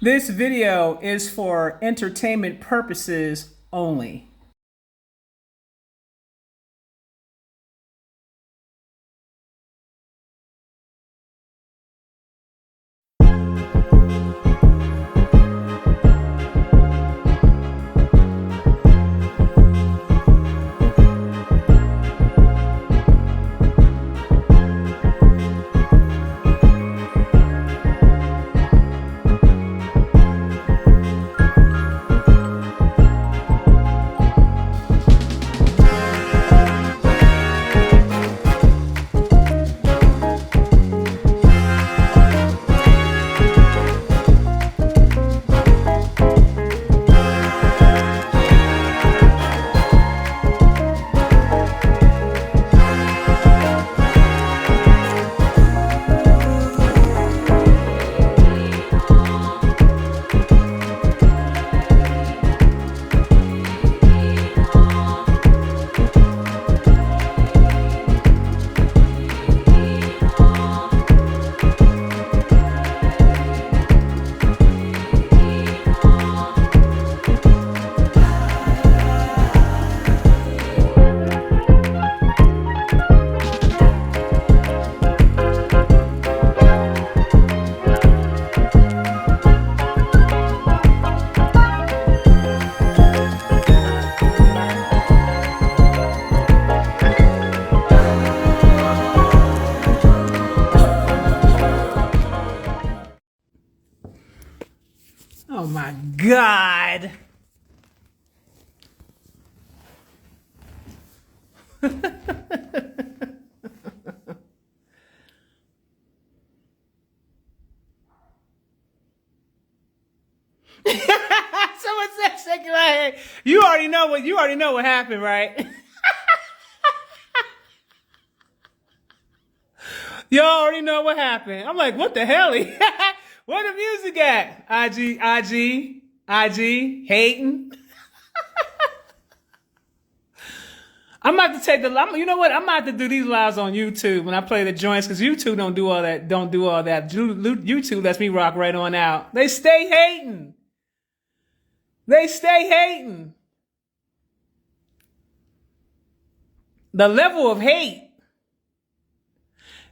This video is for entertainment purposes only. Oh my God. Someone said shaking my head. You already know what happened, right? You already know what happened. I'm like, what the hell? Where the music at? IG, hating. I'm about to take you know what? I'm about to do these lives on YouTube when I play the joints, because YouTube don't do all that. YouTube lets me rock right on out. They stay hating. The level of hate.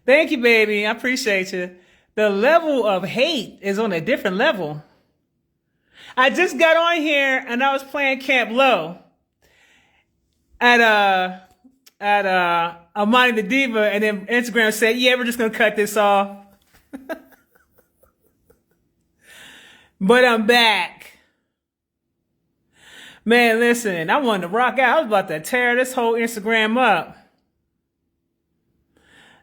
Thank you, baby. I appreciate you. The level of hate is on a different level. I just got on here and I was playing Camp Low at Amani the Diva, and then Instagram said, "Yeah, we're just gonna cut this off." But I'm back. Man, listen, I wanted to rock out. I was about to tear this whole Instagram up.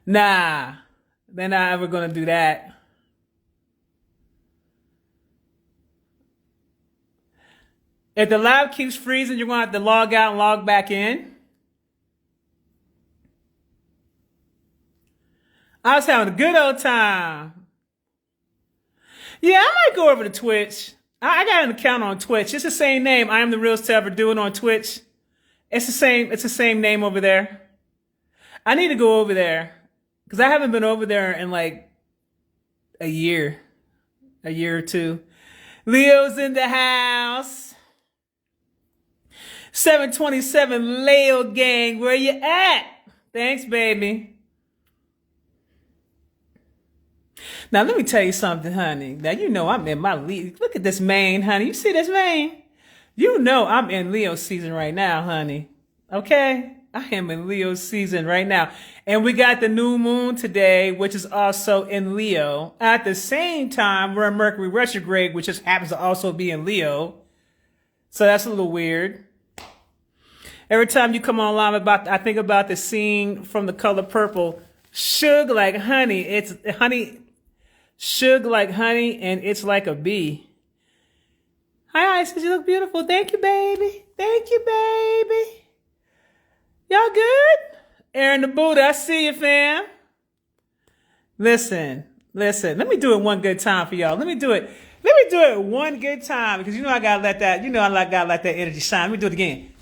Nah, they're not ever gonna do that. If the live keeps freezing, you're gonna have to log out and log back in. I was having a good old time. Yeah, I might go over to Twitch. I got an account on Twitch. It's the same name. I am the realest to ever do it on Twitch. It's the same name over there. I need to go over there because I haven't been over there in like a year or two. Leo's in the house. 727 Leo gang, where you at? Thanks, baby. Now, let me tell you something, honey. Now, you know I'm in my league. Look at this mane, honey. You see this mane? You know I'm in Leo season right now, honey. Okay? I am in Leo season right now. And we got the new moon today, which is also in Leo. At the same time, we're in Mercury retrograde, which just happens to also be in Leo. So that's a little weird. Every time you come online, I think about the scene from The Color Purple. Sugar like honey. It's honey. Sugar like honey, and it's like a bee. Hi, Isis. You look beautiful. Thank you, baby. Thank you, baby. Y'all good? Aaron the Buddha, I see you, fam. Listen. Let me do it one good time for y'all. Let me do it one good time, because you know I gotta let that energy shine. Let me do it again.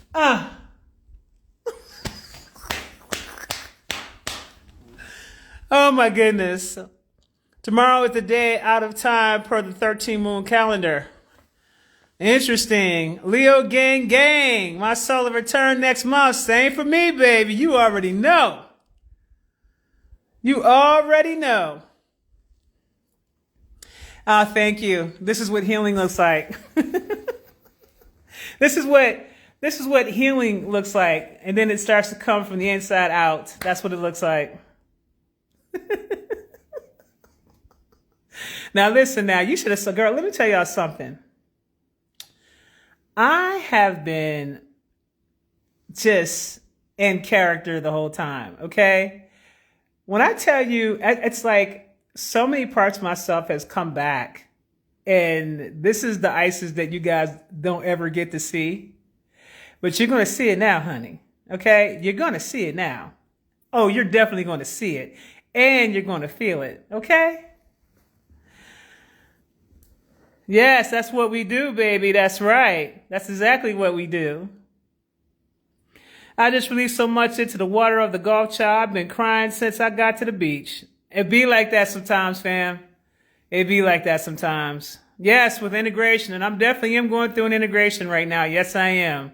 Oh my goodness. Tomorrow is the day out of time per the 13 moon calendar. Interesting. Leo gang gang. My solar return next month. Same for me, baby. You already know. You already know. Ah, thank you. This is what healing looks like. This is what healing looks like. And then it starts to come from the inside out. That's what it looks like. Now listen now, you should have said, girl, let me tell y'all something. I have been just in character the whole time, okay? When I tell you, it's like so many parts of myself has come back. And this is the Isis that you guys don't ever get to see. But you're going to see it now, honey. Okay? You're going to see it now. Oh, you're definitely going to see it. And you're going to feel it. Okay? Yes, that's what we do, baby. That's right. That's exactly what we do. I just released so much into the water of the Gulf Child. I've been crying since I got to the beach. It be like that sometimes, fam. It be like that sometimes. Yes, with integration. And I'm definitely am going through an integration right now. Yes, I am.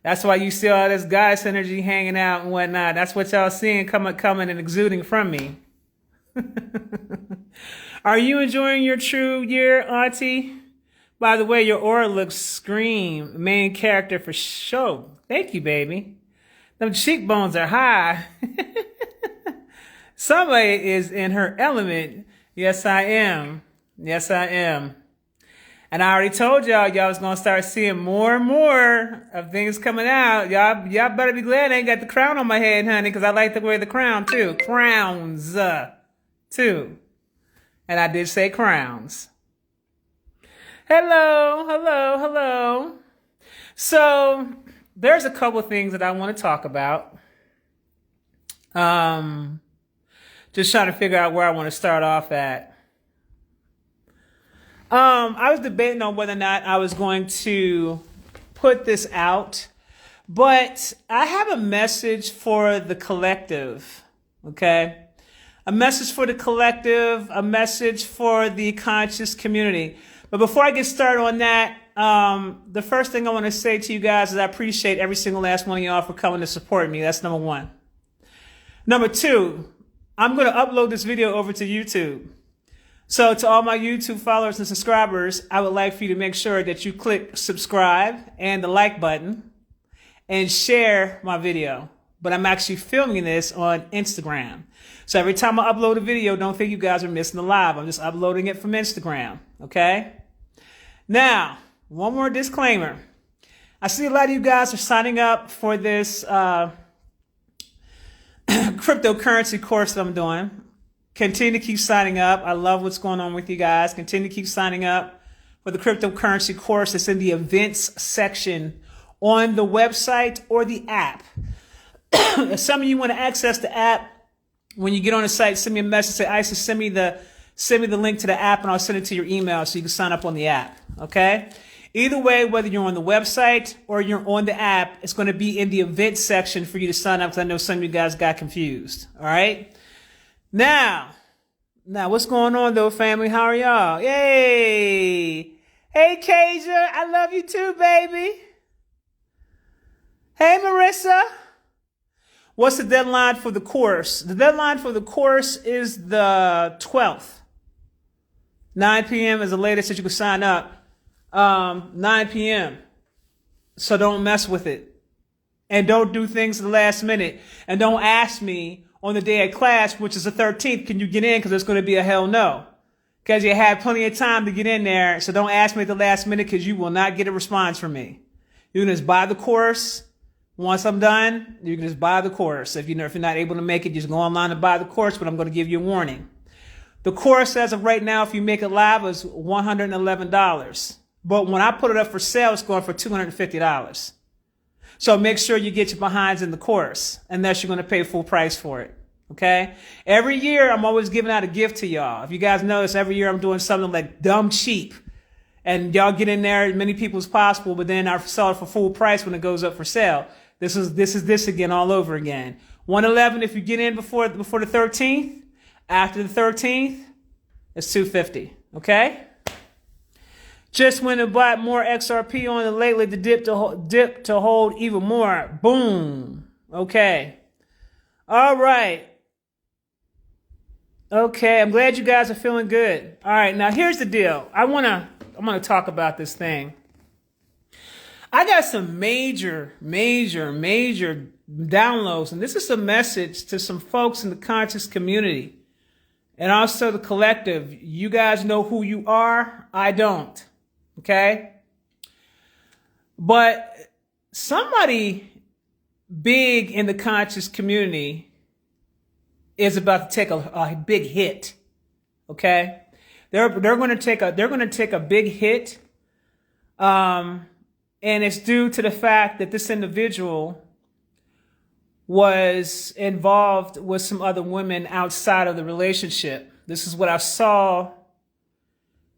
That's why you see all this goddess energy hanging out and whatnot. That's what y'all seeing coming and exuding from me. Are you enjoying your true year, Auntie? By the way, your aura looks scream. Main character for sure. Thank you, baby. Them cheekbones are high. Somebody is in her element. Yes, I am. Yes, I am. And I already told y'all was going to start seeing more and more of things coming out. Y'all better be glad I ain't got the crown on my head, honey, because I like to wear the crown, too. Crowns, too. And I did say crowns. Hello, hello, hello. So there's a couple of things that I want to talk about. Just trying to figure out where I want to start off at. I was debating on whether or not I was going to put this out, but I have a message for the collective, okay? A message for the collective, a message for the conscious community. But before I get started on that, the first thing I want to say to you guys is I appreciate every single last one of y'all for coming to support me. That's number one. Number two, I'm going to upload this video over to YouTube. So to all my YouTube followers and subscribers, I would like for you to make sure that you click subscribe and the like button and share my video. But I'm actually filming this on Instagram. So every time I upload a video, don't think you guys are missing the live. I'm just uploading it from Instagram. Okay? Now, one more disclaimer. I see a lot of you guys are signing up for this cryptocurrency course that I'm doing. Continue to keep signing up. I love what's going on with you guys. Continue to keep signing up for the cryptocurrency course. It's in the events section on the website or the app. If some of you want to access the app, when you get on the site, send me a message. Say, Isis, send me the link to the app and I'll send it to your email so you can sign up on the app. Okay? Either way, whether you're on the website or you're on the app, it's going to be in the events section for you to sign up because I know some of you guys got confused. All right? Now, what's going on though, family? How are y'all? Yay! Hey, Kasia, I love you too, baby. Hey, Marissa. What's the deadline for the course? The deadline for the course is the 12th. 9 p.m. is the latest that you can sign up. 9 p.m. So don't mess with it. And don't do things at the last minute. And don't ask me on the day of class, which is the 13th, can you get in? Because there's going to be a hell no. Because you had plenty of time to get in there. So don't ask me at the last minute because you will not get a response from me. You can just buy the course. Once I'm done, you can just buy the course. If you're not able to make it, just go online and buy the course, but I'm going to give you a warning. The course, as of right now, if you make it live, is $111. But when I put it up for sale, it's going for $250. So make sure you get your behinds in the course, unless you're going to pay full price for it. Okay? Every year, I'm always giving out a gift to y'all. If you guys notice, every year I'm doing something like dumb cheap. And y'all get in there as many people as possible, but then I sell it for full price when it goes up for sale. This is this again all over again. $111 if you get in before the 13th. After the 13th, It's 250. Okay. Just went and bought more XRP on the lately to dip to hold even more. Boom. Okay. All right. Okay, I'm glad you guys are feeling good. All right, now here's the deal. I'm gonna talk about this thing. I got some major downloads, and this is a message to some folks in the conscious community and also the collective. You guys know who you are. I don't. Okay? But somebody big in the conscious community is about to take a big hit. Okay? They're going to take a big hit. And it's due to the fact that this individual was involved with some other women outside of the relationship. This is what I saw,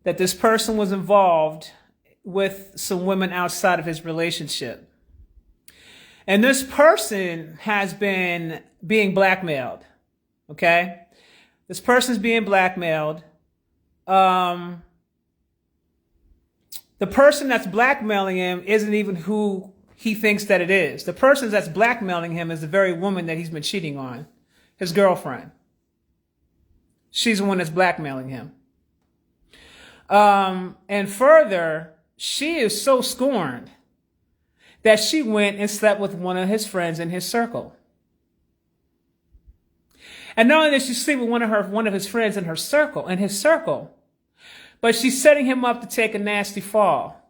that this person was involved with some women outside of his relationship. And this person has been being blackmailed. Okay? This person's being blackmailed. The person that's blackmailing him isn't even who he thinks that it is. The person that's blackmailing him is the very woman that he's been cheating on, his girlfriend. She's the one that's blackmailing him. And further, she is so scorned that she went and slept with one of his friends in his circle. And not only did she sleep with one of his friends in his circle, but she's setting him up to take a nasty fall.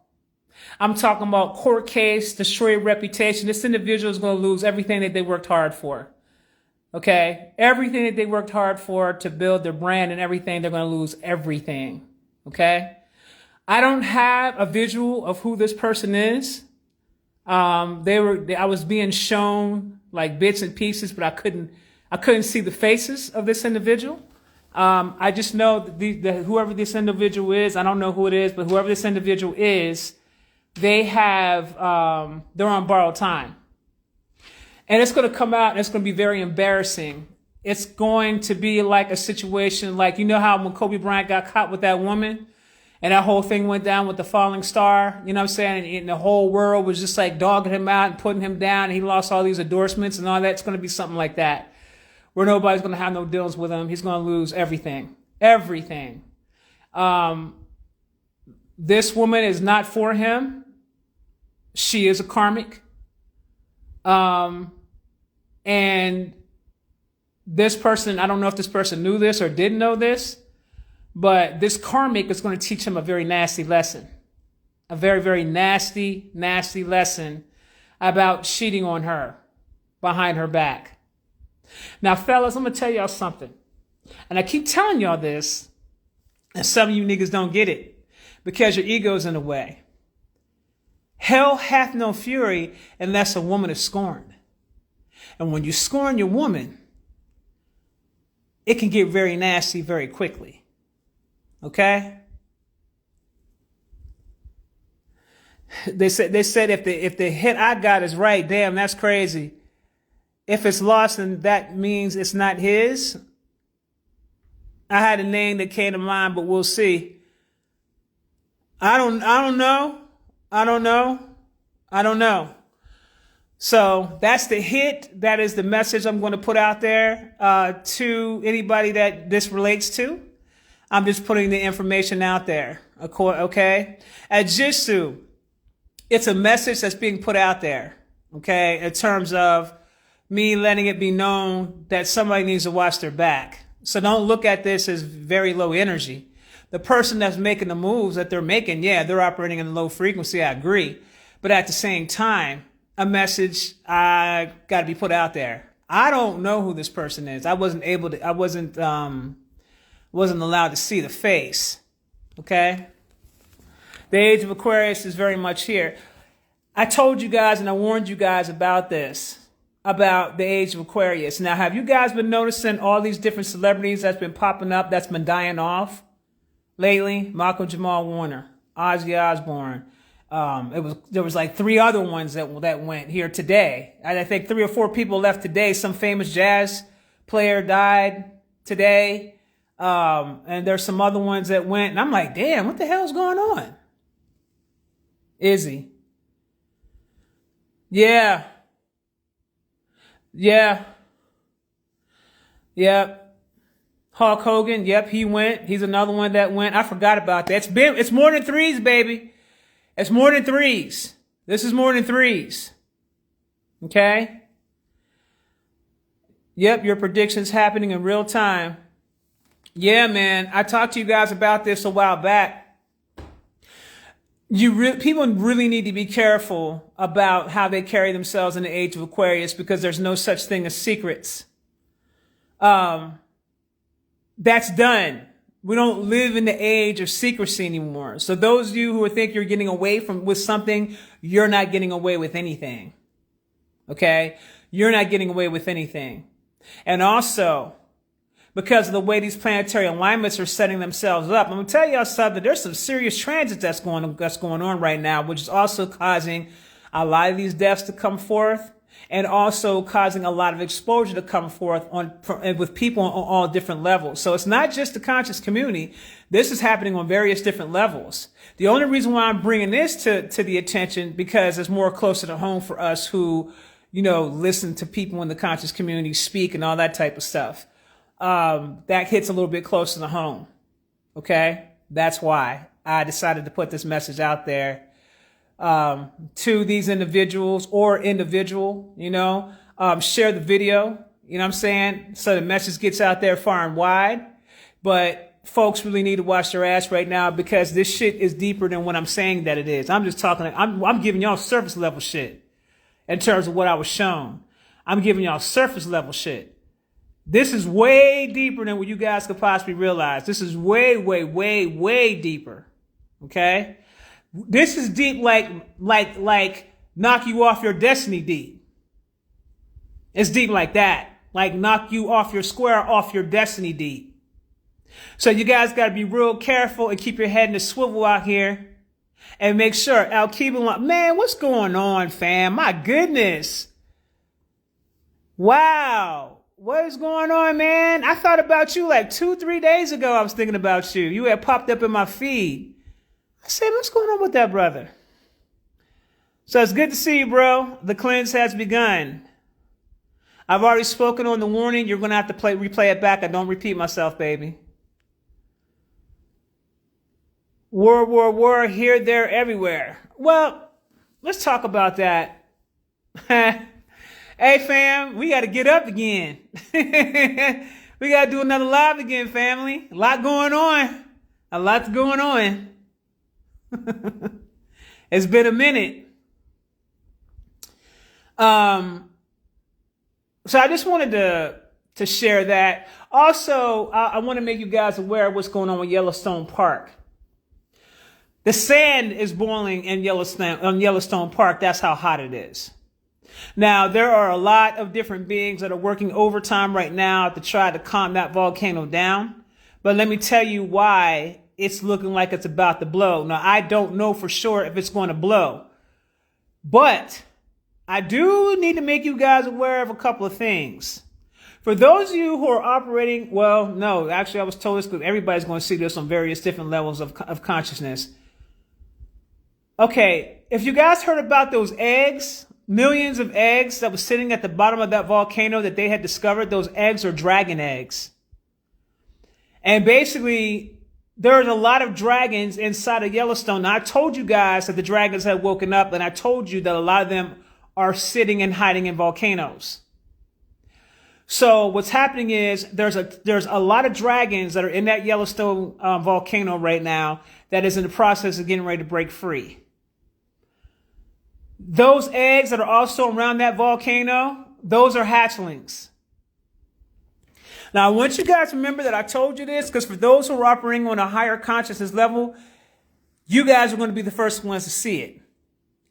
I'm talking about court case, destroy reputation. This individual is going to lose everything that they worked hard for. Okay? Everything that they worked hard for to build their brand and everything, they're going to lose everything. Okay? I don't have a visual of who this person is. I was being shown like bits and pieces, but I couldn't see the faces of this individual. I just know that whoever this individual is, I don't know who it is, but whoever this individual is, they're on borrowed time. And it's going to come out and it's going to be very embarrassing. It's going to be like a situation like, you know how when Kobe Bryant got caught with that woman and that whole thing went down with the falling star, you know what I'm saying? And the whole world was just like dogging him out and putting him down. And he lost all these endorsements and all that. It's going to be something like that, where nobody's going to have no deals with him. He's going to lose everything. Everything. This woman is not for him. She is a karmic. And this person, I don't know if this person knew this or didn't know this, but this karmic is going to teach him a very nasty lesson. A very, very nasty, nasty lesson about cheating on her behind her back. Now, fellas, I'm going to tell y'all something. And I keep telling y'all this, and some of you niggas don't get it because your ego's in the way. Hell hath no fury unless a woman is scorned. And when you scorn your woman, it can get very nasty very quickly. Okay? They said if the hit I got is right, damn, that's crazy. If it's lost, then that means it's not his. I had a name that came to mind, but we'll see. I don't know. So that's the hit. That is the message I'm going to put out there to anybody that this relates to. I'm just putting the information out there. Okay? At Jitsu, it's a message that's being put out there. Okay? In terms of me letting it be known that somebody needs to watch their back. So don't look at this as very low energy. The person that's making the moves that they're making, yeah, they're operating in low frequency. I agree. But at the same time, a message got to be put out there. I don't know who this person is. I wasn't allowed to see the face. Okay? The age of Aquarius is very much here. I told you guys and I warned you guys about this, about the age of Aquarius. Now, have you guys been noticing all these different celebrities that's been popping up, that's been dying off lately? Malcolm Jamal Warner, Ozzy Osbourne. There was like 3 other ones that went here today. I think 3 or 4 people left today. Some famous jazz player died today. And there's some other ones that went, and I'm like, damn, what the hell's going on? Izzy. Yeah. Yeah. Yep. Hulk Hogan. Yep, he went. He's another one that went. I forgot about that. It's more than threes, baby. It's more than threes. This is more than threes. Okay? Yep, your prediction's happening in real time. Yeah, man. I talked to you guys about this a while back. People really need to be careful about how they carry themselves in the age of Aquarius, because there's no such thing as secrets. That's done. We don't live in the age of secrecy anymore. So those of you who think you're getting away with something, you're not getting away with anything. Okay? You're not getting away with anything. And also, because of the way these planetary alignments are setting themselves up, I'm going to tell y'all something. There's some serious transit that's going on right now, which is also causing a lot of these deaths to come forth, and also causing a lot of exposure to come forth with people on all different levels. So it's not just the conscious community. This is happening on various different levels. The only reason why I'm bringing this to the attention, because it's more closer to home for us who, listen to people in the conscious community speak and all that type of stuff. That hits a little bit closer to home. Okay? That's why I decided to put this message out there to these individuals or individual, share the video, you know what I'm saying? So the message gets out there far and wide. But folks really need to watch their ass right now, because this shit is deeper than what I'm saying that it is. I'm just talking, I'm giving y'all surface level shit in terms of what I was shown. I'm giving y'all surface level shit. This is way deeper than what you guys could possibly realize. This is way, way, way, way deeper. Okay? This is deep like knock you off your destiny deep. It's deep like that. Like knock you off your square off your destiny deep. So you guys got to be real careful and keep your head in the swivel out here. And make sure, man, what's going on, fam? My goodness. Wow. What is going on, man? I thought about you like 2-3 days ago. I was thinking about you. You had popped up in my feed. I said, what's going on with that brother? So it's good to see you, bro. The cleanse has begun. I've already spoken on the warning. You're going to have to replay it back. I don't repeat myself, baby. War, here, there, everywhere. Well, let's talk about that. Hey, fam, we got to get up again. We got to do another live again, family. A lot going on. A lot's going on. It's been a minute. So I just wanted to share that. Also, I want to make you guys aware of what's going on with Yellowstone Park. The sand is boiling in Yellowstone Park. That's how hot it is. Now, there are a lot of different beings that are working overtime right now to try to calm that volcano down. But let me tell you why it's looking like it's about to blow. Now, I don't know for sure if it's going to blow. But I do need to make you guys aware of a couple of things. For those of you who are operating, well, no, actually I was told this because everybody's going to see this on various different levels of consciousness. Okay, if you guys heard about those eggs, millions of eggs that was sitting at the bottom of that volcano that they had discovered, those eggs are dragon eggs. And basically, there's a lot of dragons inside of Yellowstone. Now, I told you guys that the dragons had woken up, and I told you that a lot of them are sitting and hiding in volcanoes. So what's happening is there's a lot of dragons that are in that Yellowstone volcano right now that is in the process of getting ready to break free. Those eggs that are also around that volcano, those are hatchlings. Now, I want you guys to remember that I told you this because for those who are operating on a higher consciousness level, you guys are going to be the first ones to see it.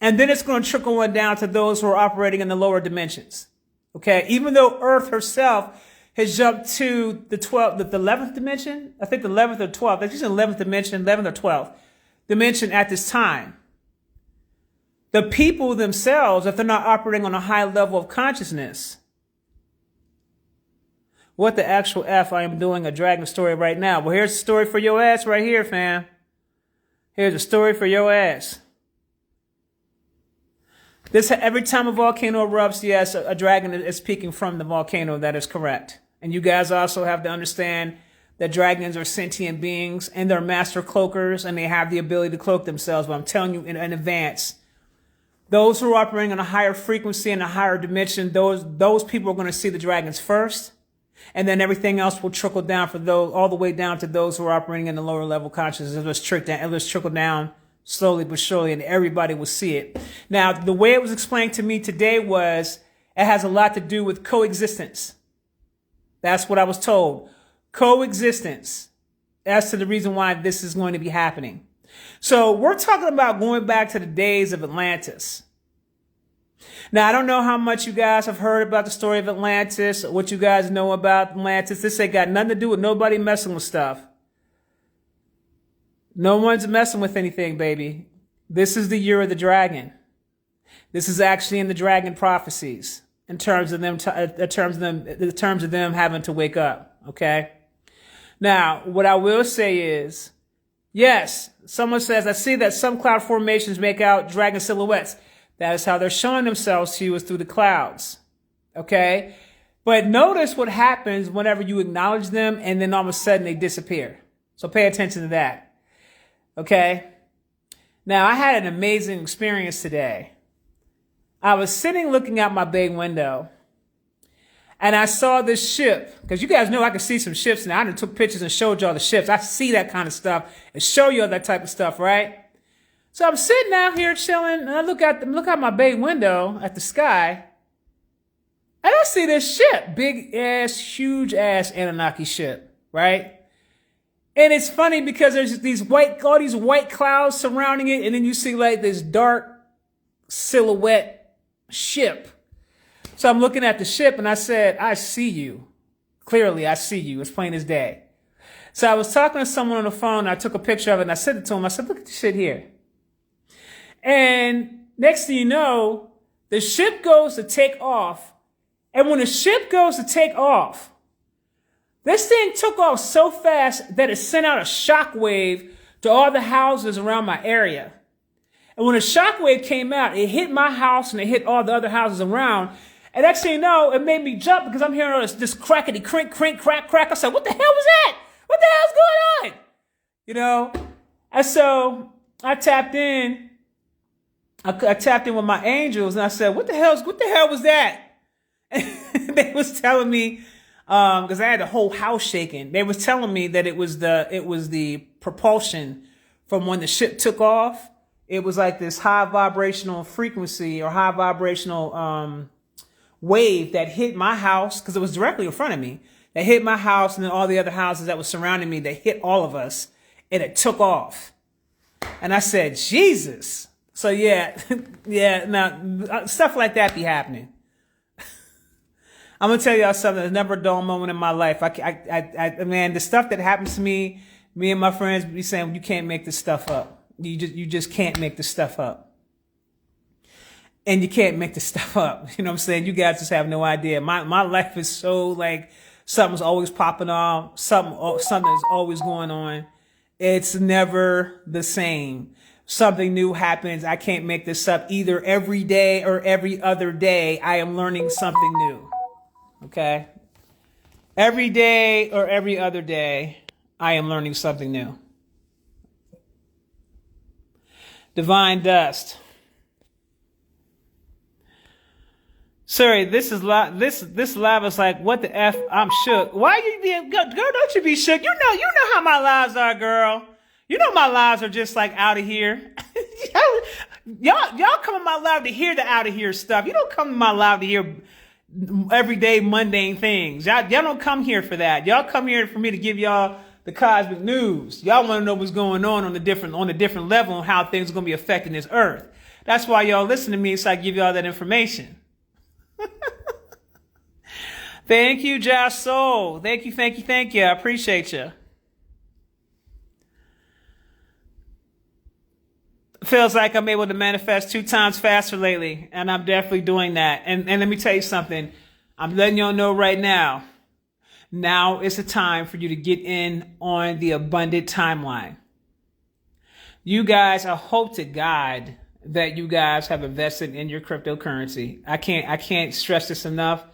And then it's going to trickle on down to those who are operating in the lower dimensions. Okay, even though Earth herself has jumped to the 11th dimension, I think the 11th or 12th, I think it's the 11th dimension, 11th or 12th dimension at this time. The people themselves, if they're not operating on a high level of consciousness, What the actual F I am doing a dragon story right now. Well, here's the story for your ass right here, fam. Here's a story for your ass. This every time a volcano erupts, yes, a dragon is peeking from the volcano. That is correct. And you guys also have to understand that dragons are sentient beings and they're master cloakers and they have the ability to cloak themselves. But I'm telling you in advance, those who are operating on a higher frequency and a higher dimension, those people are going to see the dragons first. And then everything else will trickle down for those, all the way down to those who are operating in the lower level consciousness. It was trickle down slowly but surely, and everybody will see it. Now, the way it was explained to me today was it has a lot to do with coexistence. That's what I was told. Coexistence. As to the reason why this is going to be happening. So we're talking about going back to the days of Atlantis. Now, I don't know how much you guys have heard about the story of Atlantis, or what you guys know about Atlantis. This ain't got nothing to do with nobody messing with stuff. No one's messing with anything, baby. This is the year of the dragon. This is actually in the dragon prophecies in terms of them having to wake up. Okay. Now, what I will say is, yes, someone says, I see that some cloud formations make out dragon silhouettes. That is how they're showing themselves to you, is through the clouds. Okay. But notice what happens whenever you acknowledge them and then all of a sudden they disappear. So pay attention to that. Okay. Now, I had an amazing experience today. I was sitting looking out my bay window and I saw this ship, because you guys know I can see some ships now. I done took pictures and showed y'all the ships. I see that kind of stuff and show y'all that type of stuff, right? So I'm sitting out here chilling and I look out my bay window at the sky and I see this ship, big ass, huge ass Anunnaki ship, right? And it's funny because there's all these white clouds surrounding it. And then you see like this dark silhouette ship. So I'm looking at the ship and I said, I see you. Clearly, I see you. It's plain as day. So I was talking to someone on the phone. And I took a picture of it and I sent it to him. I said, look at this shit here. And next thing you know, the ship goes to take off. And when the ship goes to take off, this thing took off so fast that it sent out a shockwave to all the houses around my area. And when the shockwave came out, it hit my house and it hit all the other houses around. And next thing you know, it made me jump because I'm hearing all this crackety, crink, crink, crack, crack. I said, what the hell was that? What the hell's going on? You know? And so I tapped in. I tapped in with my angels and I said, what the hell was that? And they was telling me, because I had the whole house shaking. They was telling me that it was the propulsion from when the ship took off. It was like this high vibrational frequency or high vibrational wave that hit my house, because it was directly in front of me. That hit my house and then all the other houses that was surrounding me. They hit all of us and it took off. And I said, Jesus. So yeah, yeah. Now stuff like that be happening. I'm gonna tell y'all something. There's never a dull moment in my life. Man, the stuff that happens to me and my friends be saying, you can't make this stuff up. You just can't make this stuff up. And you can't make this stuff up. You know what I'm saying? You guys just have no idea. My life is so like something's always popping off. Something's always going on. It's never the same. Something new happens. I can't make this up. Either every day or every other day, I am learning something new. Okay? Every day or every other day, I am learning something new. Divine dust. Sorry, this lava's like, what the F? I'm shook. Why you being, girl, don't you be shook. You know how my lives are, girl. You know my lives are just like out of here. y'all come in my live to hear the out of here stuff. You don't come to my live to hear everyday mundane things. Y'all don't come here for that. Y'all come here for me to give y'all the cosmic news. Y'all want to know what's going on a different level and how things are going to be affecting this earth. That's why y'all listen to me, so I give y'all that information. Thank you, Josh Soul. Thank you. I appreciate you. Feels like I'm able to manifest 2 times faster lately, and I'm definitely doing that. And let me tell you something. I'm letting y'all know right now. Now is the time for you to get in on the abundant timeline. You guys, I hope to God that you guys have invested in your cryptocurrency. I can't stress this enough,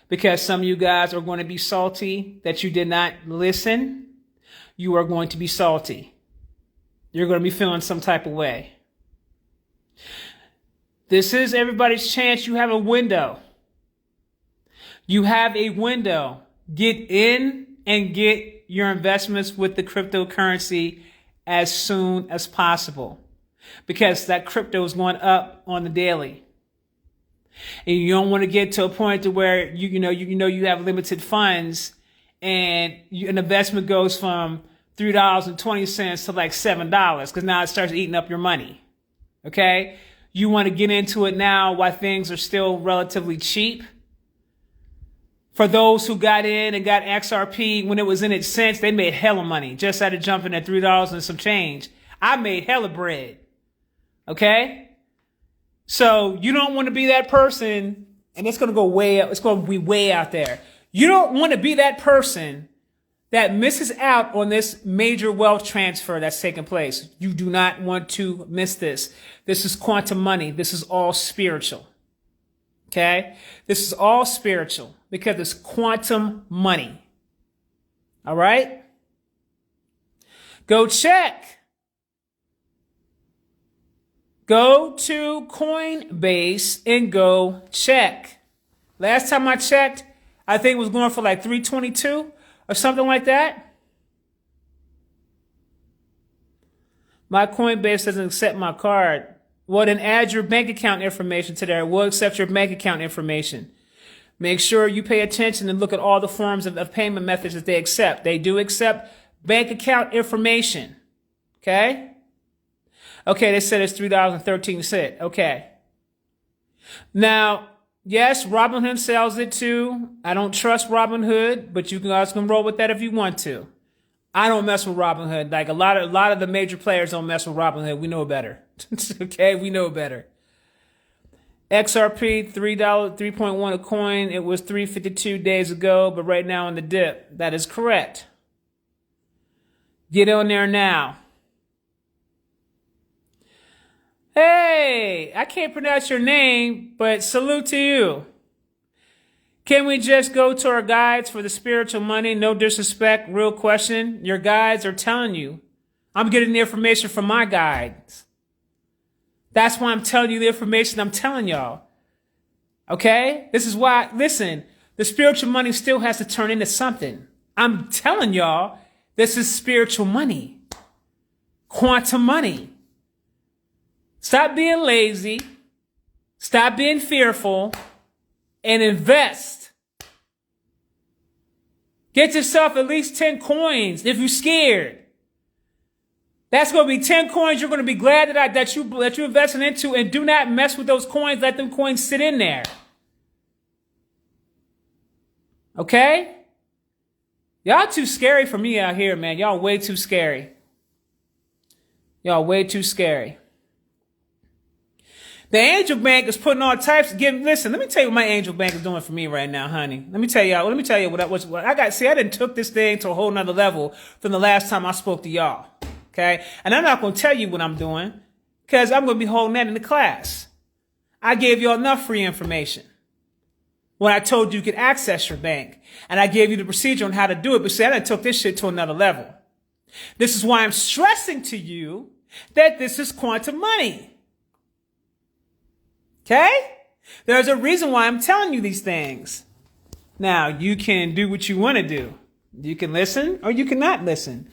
because some of you guys are going to be salty that you did not listen. You are going to be salty. You're going to be feeling some type of way. This is everybody's chance. You have a window. You have a window. Get in and get your investments with the cryptocurrency as soon as possible, because that crypto is going up on the daily. And you don't want to get to a point to where you have limited funds and an investment goes from $3.20 to like $7, because now it starts eating up your money. Okay? You want to get into it now while things are still relatively cheap. For those who got in and got XRP when it was in its cents, they made hella money just out of jumping at $3 and some change. I made hella bread. Okay? So you don't want to be that person, and it's going to go way up. It's going to be way out there. You don't want to be that person that misses out on this major wealth transfer that's taking place. You do not want to miss this. This is quantum money. This is all spiritual. Okay? This is all spiritual because it's quantum money. All right? Go check. Go to Coinbase and go check. Last time I checked, I think it was going for like 322 or something like that. My Coinbase doesn't accept my card. Well, then add your bank account information to there. We'll accept your bank account information. Make sure you pay attention and look at all the forms of payment methods that they accept. They do accept bank account information. Okay? Okay, they said it's $3.13. Okay. Now, yes, Robinhood sells it too. I don't trust Robinhood, but you guys can roll with that if you want to. I don't mess with Robinhood. Like a lot of the major players don't mess with Robinhood. We know better. Okay, we know better. XRP, $3, 3.1 a coin. It was 352 days ago, but right now in the dip. That is correct. Get on there now. Hey, I can't pronounce your name, but salute to you. Can we just go to our guides for the spiritual money? No disrespect, real question. Your guides are telling you. I'm getting the information from my guides. That's why I'm telling you the information I'm telling y'all. Okay? This is why, listen, the spiritual money still has to turn into something. I'm telling y'all, this is spiritual money. Quantum money. Stop being lazy. Stop being fearful. And invest. Get yourself at least 10 coins if you're scared. That's going to be 10 coins you're going to be glad that you're investing into, and do not mess with those coins. Let them coins sit in there. Okay? Y'all too scary for me out here, man. Y'all way too scary. Y'all way too scary. The Angel Bank is putting all types of listen, let me tell you what my Angel Bank is doing for me right now, honey. Let me tell you what I got. See, I didn't took this thing to a whole nother level from the last time I spoke to y'all. Okay? And I'm not going to tell you what I'm doing, because I'm going to be holding that in the class. I gave you all enough free information when I told you could access your bank. And I gave you the procedure on how to do it. But see, I done took this shit to another level. This is why I'm stressing to you that this is quantum money. Okay? There's a reason why I'm telling you these things. Now, you can do what you want to do. You can listen or you cannot listen.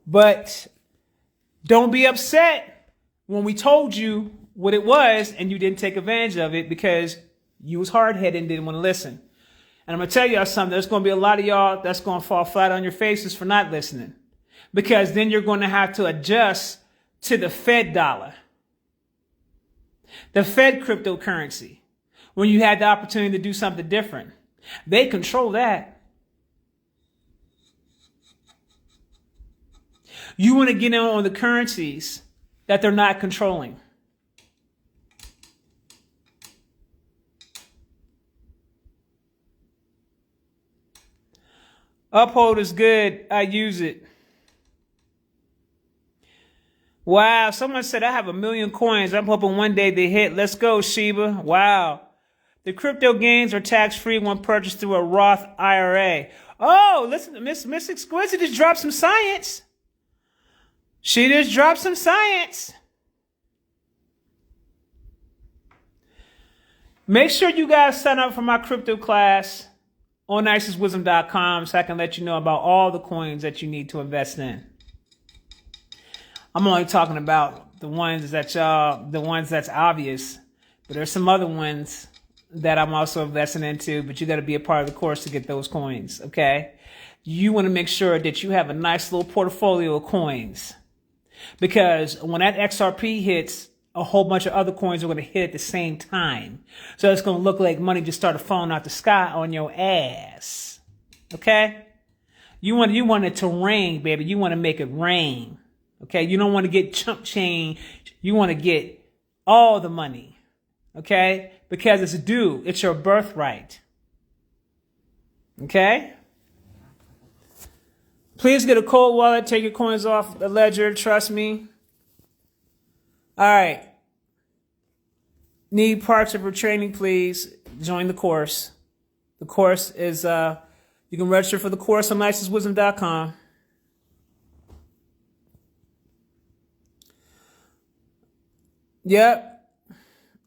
But don't be upset when we told you what it was and you didn't take advantage of it because you was hard-headed and didn't want to listen. And I'm going to tell y'all something. There's going to be a lot of y'all that's going to fall flat on your faces for not listening. Because then you're going to have to adjust to the Fed dollar. The Fed cryptocurrency. When you had the opportunity to do something different. They control that. You want to get in on the currencies that they're not controlling. Uphold is good. I use it. Wow. Someone said I have 1,000,000 coins. I'm hoping one day they hit. Let's go, Sheba. Wow. The crypto gains are tax-free when purchased through a Roth IRA. Oh, listen, Miss Exquisite just dropped some science. She just dropped some science. Make sure you guys sign up for my crypto class on nicestwisdom.com so I can let you know about all the coins that you need to invest in. I'm only talking about the ones that's obvious, but there's some other ones that I'm also investing into, but you got to be a part of the course to get those coins, okay? You want to make sure that you have a nice little portfolio of coins, because when that XRP hits, a whole bunch of other coins are going to hit at the same time. So it's going to look like money just started falling out the sky on your ass, okay? You want it to rain, baby. You want to make it rain, okay? You don't want to get chump change. You want to get all the money, okay? Because it's due. It's your birthright. Okay? Please get a cold wallet. Take your coins off the ledger. Trust me. All right. Need parts of your training, please. Join the course. The course is, you can register for the course on nicestwisdom.com. Yep.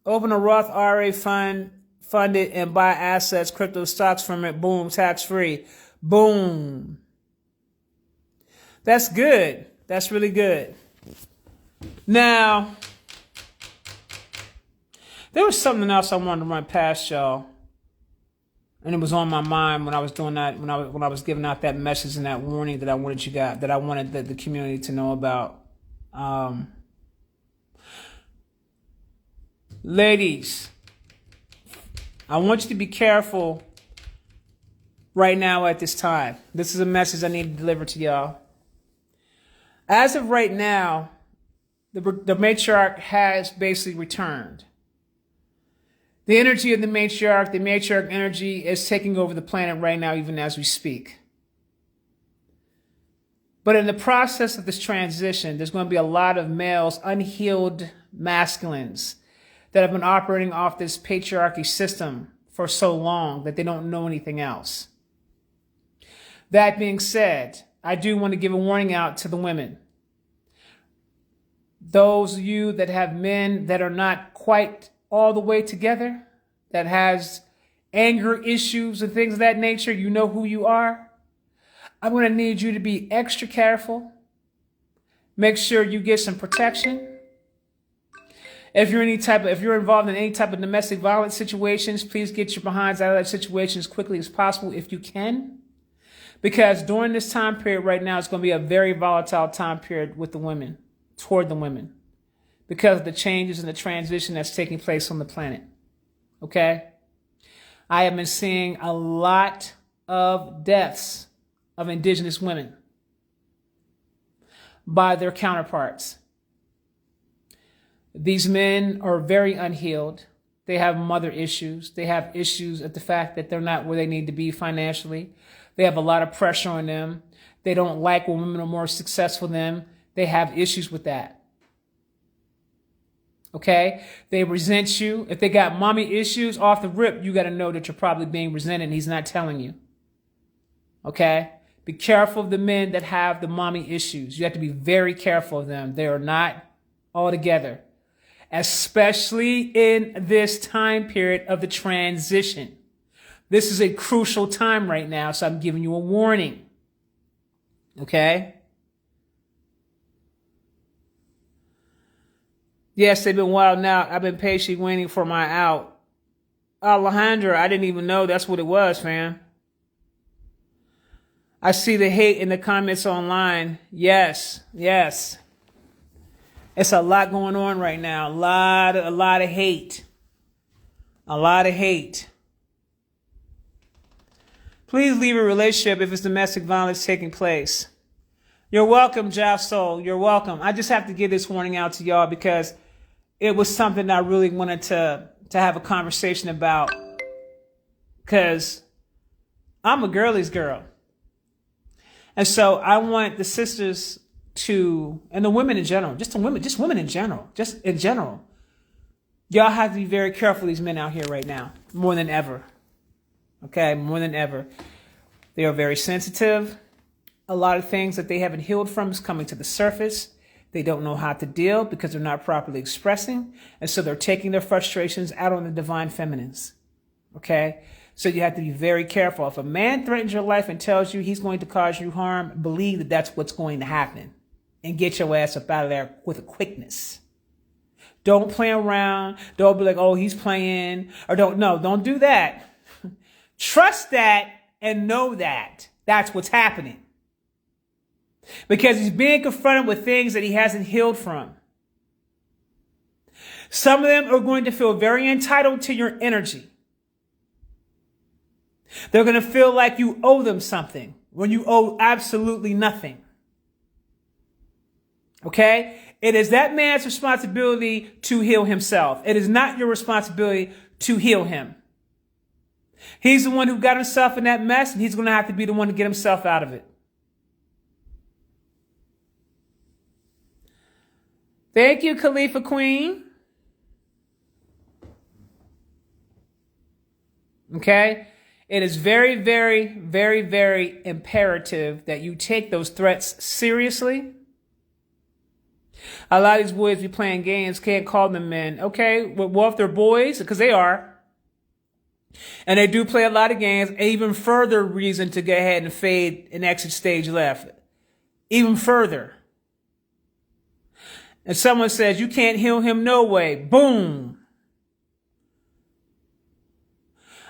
Open a Roth IRA fund it, and buy assets, crypto stocks from it. Boom, tax-free. Boom. That's good. That's really good. Now, there was something else I wanted to run past y'all, and it was on my mind when I was doing that, when I was giving out that message and that warning that I wanted the community to know about. Ladies, I want you to be careful right now at this time. This is a message I need to deliver to y'all. As of right now, the matriarch has basically returned. The energy of the matriarch energy is taking over the planet right now, even as we speak. But in the process of this transition, there's going to be a lot of males, unhealed masculines, that have been operating off this patriarchy system for so long that they don't know anything else. That being said, I do want to give a warning out to the women. Those of you that have men that are not quite all the way together, that has anger issues and things of that nature, you know who you are. I'm going to need you to be extra careful. Make sure you get some protection. If you're involved in any type of domestic violence situations, please get your behinds out of that situation as quickly as possible if you can. Because during this time period right now, it's going to be a very volatile time period with the women, toward the women, because of the changes and the transition that's taking place on the planet. Okay? I have been seeing a lot of deaths of indigenous women by their counterparts. These men are very unhealed. They have mother issues. They have issues at the fact that they're not where they need to be financially. They have a lot of pressure on them. They don't like when women are more successful than them. They have issues with that. Okay? They resent you. If they got mommy issues off the rip, you got to know that you're probably being resented and he's not telling you. Okay? Be careful of the men that have the mommy issues. You have to be very careful of them. They are not all together. Especially in this time period of the transition. This is a crucial time right now, so I'm giving you a warning. Okay? Yes, they've been wild now. I've been patiently waiting for my out. Alejandra, I didn't even know that's what it was, fam. I see the hate in the comments online. Yes, yes. It's a lot going on right now. A lot of hate. A lot of hate. Please leave a relationship if it's domestic violence taking place. You're welcome, Jasol. You're welcome. I just have to give this warning out to y'all because it was something I really wanted to have a conversation about. Because I'm a girly's girl. And so I want the sisters to, and the women in general, just women in general, just in general. Y'all have to be very careful of these men out here right now, more than ever. Okay, more than ever. They are very sensitive. A lot of things that they haven't healed from is coming to the surface. They don't know how to deal because they're not properly expressing. And so they're taking their frustrations out on the divine feminines. Okay? So you have to be very careful. If a man threatens your life and tells you he's going to cause you harm, believe that that's what's going to happen. And get your ass up out of there with a quickness. Don't play around. Don't be like, oh, he's playing. Or don't do that. Trust that and know that. That's what's happening. Because he's being confronted with things that he hasn't healed from. Some of them are going to feel very entitled to your energy. They're going to feel like you owe them something when you owe absolutely nothing. Okay? It is that man's responsibility to heal himself. It is not your responsibility to heal him. He's the one who got himself in that mess, and he's going to have to be the one to get himself out of it. Thank you, Khalifa Queen. Okay? It is very, very, very, very imperative that you take those threats seriously. A lot of these boys be playing games, can't call them men. Okay? Well, if they're boys, because they are. And they do play a lot of games. Even further reason to go ahead and fade and exit stage left. Even further. And someone says, you can't heal him no way. Boom.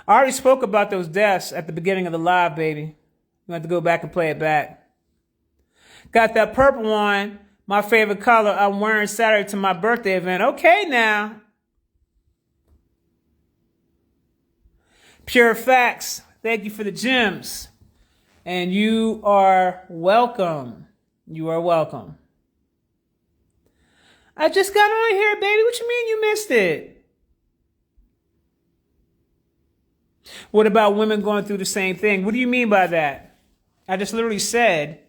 I already spoke about those deaths at the beginning of the live, baby. You have to go back and play it back. Got that purple one, my favorite color, I'm wearing Saturday to my birthday event. Okay now. Pure Facts, thank you for the gems. And you are welcome. You are welcome. I just got on here, baby. What you mean you missed it? What about women going through the same thing? What do you mean by that? I just literally said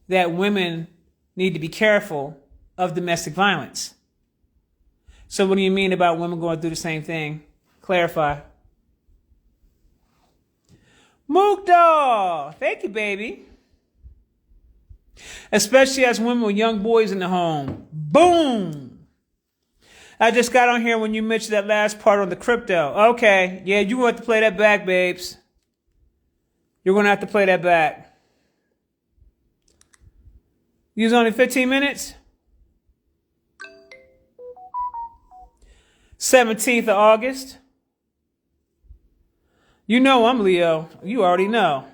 that women need to be careful of domestic violence. So what do you mean about women going through the same thing? Clarify. Mukdal, thank you, baby. Especially as women with young boys in the home. Boom. I just got on here when you mentioned that last part on the crypto. Okay. Yeah, you want to play that back, babes. You're going to have to play that back. You was only 15 minutes? 17th of August. You know I'm Leo. You already know.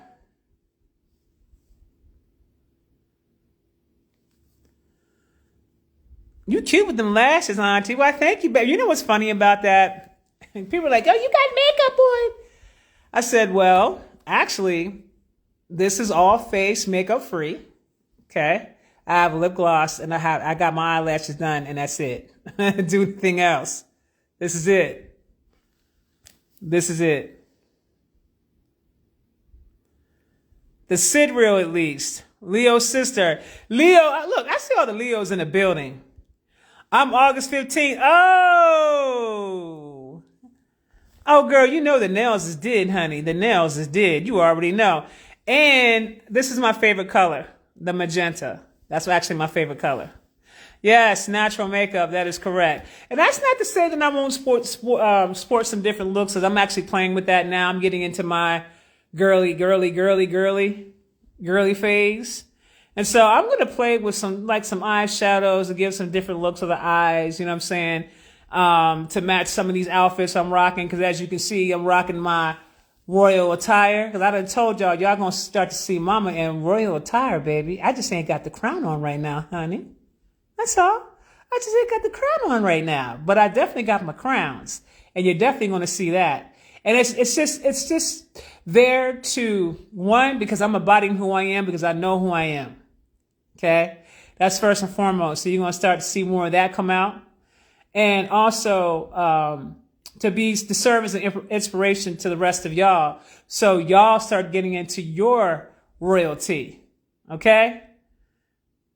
You cute with them lashes, auntie. Why, thank you, baby. You know what's funny about that? People are like, oh, you got makeup on. I said, well, actually, this is all face makeup free. Okay. I have a lip gloss and I got my eyelashes done and that's it. Do anything else. This is it. This is it. The Sid reel, at least. Leo's sister. Leo, look, I see all the Leos in the building. I'm August 15th. Oh, girl, you know the nails is did, honey. The nails is did. You already know. And this is my favorite color, the magenta. That's actually my favorite color. Yes, natural makeup. That is correct. And that's not to say that I won't sport some different looks, because I'm actually playing with that now. I'm getting into my girly phase. And so I'm going to play with some eyeshadows to give some different looks of the eyes, you know what I'm saying? To match some of these outfits I'm rocking. Cause as you can see, I'm rocking my royal attire. Cause I done told y'all going to start to see mama in royal attire, baby. I just ain't got the crown on right now, honey. That's all. I just ain't got the crown on right now, but I definitely got my crowns, and you're definitely going to see that. And it's just there to, one, because I'm embodying who I am, because I know who I am. Okay. That's first and foremost. So you're going to start to see more of that come out. And also, to serve as an inspiration to the rest of y'all. So y'all start getting into your royalty. Okay?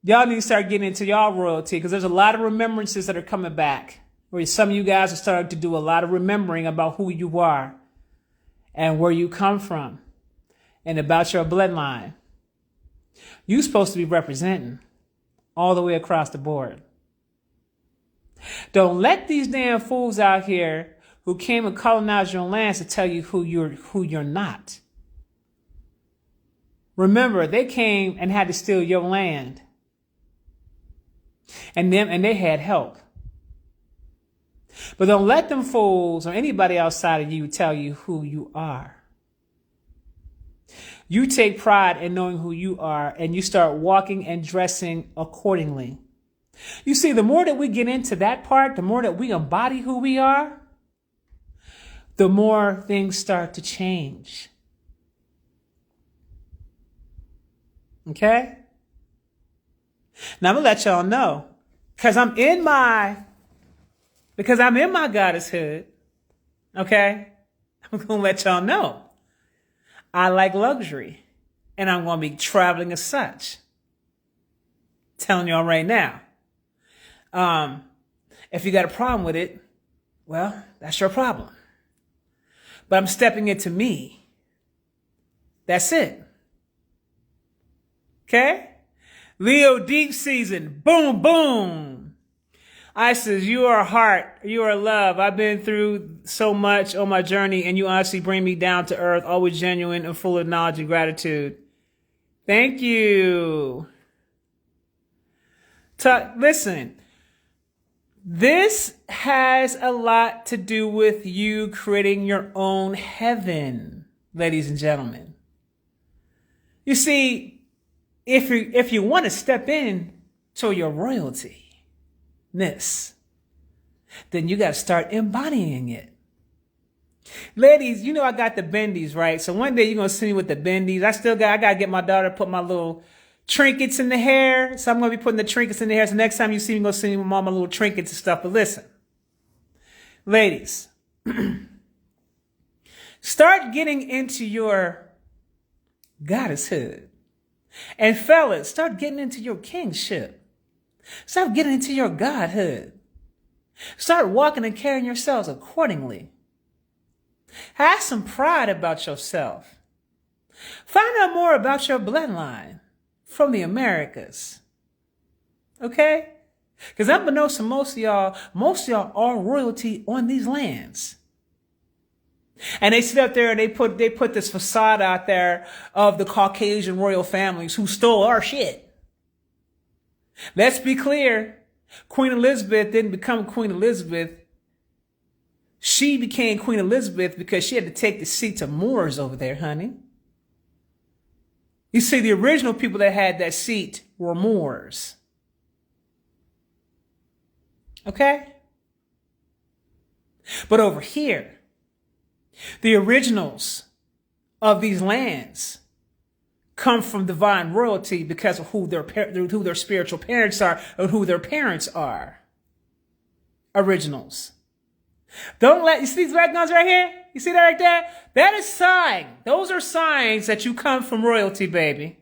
Y'all need to start getting into y'all royalty because there's a lot of remembrances that are coming back. Where some of you guys are starting to do a lot of remembering about who you are and where you come from and about your bloodline. You're supposed to be representing all the way across the board. Don't let these damn fools out here who came and colonized your lands to tell you who you're not. Remember, they came and had to steal your land. And they had help. But don't let them fools or anybody outside of you tell you who you are. You take pride in knowing who you are and you start walking and dressing accordingly. You see, the more that we get into that part, the more that we embody who we are, the more things start to change. Okay? Now I'm going to let y'all know, because I'm in my goddesshood, okay? I'm going to let y'all know. I like luxury, and I'm going to be traveling as such. Telling y'all right now. If you got a problem with it, well, that's your problem. But I'm stepping into me. That's it. Okay? Leo deep season. Boom, boom. Isis, you are heart. You are love. I've been through so much on my journey, and you honestly bring me down to earth, always genuine and full of knowledge and gratitude. Thank you. Listen, this has a lot to do with you creating your own heaven, ladies and gentlemen. You see, if you want to step in to your royalty, then you got to start embodying it. Ladies, you know I got the bendies, right? So one day you're going to see me with the bendies. I got to get my daughter to put my little trinkets in the hair. So I'm going to be putting the trinkets in the hair. So next time you see me, go see me with my little trinkets and stuff. But listen, ladies, start getting into your goddesshood. And fellas, start getting into your kingship. Start getting into your godhood. Start walking and carrying yourselves accordingly. Have some pride about yourself. Find out more about your bloodline from the Americas. Okay? Because unbeknownst to most of y'all are royalty on these lands. And they sit up there and they put this facade out there of the Caucasian royal families who stole our shit. Let's be clear. Queen Elizabeth didn't become Queen Elizabeth. She became Queen Elizabeth because she had to take the seat to Moors over there, honey. You see, the original people that had that seat were Moors. Okay? But over here, the originals of these lands come from divine royalty because of who their spiritual parents are or who their parents are. Originals. Don't let, you see these red guns right here? You see that right there? That is sign. Those are signs that you come from royalty, baby.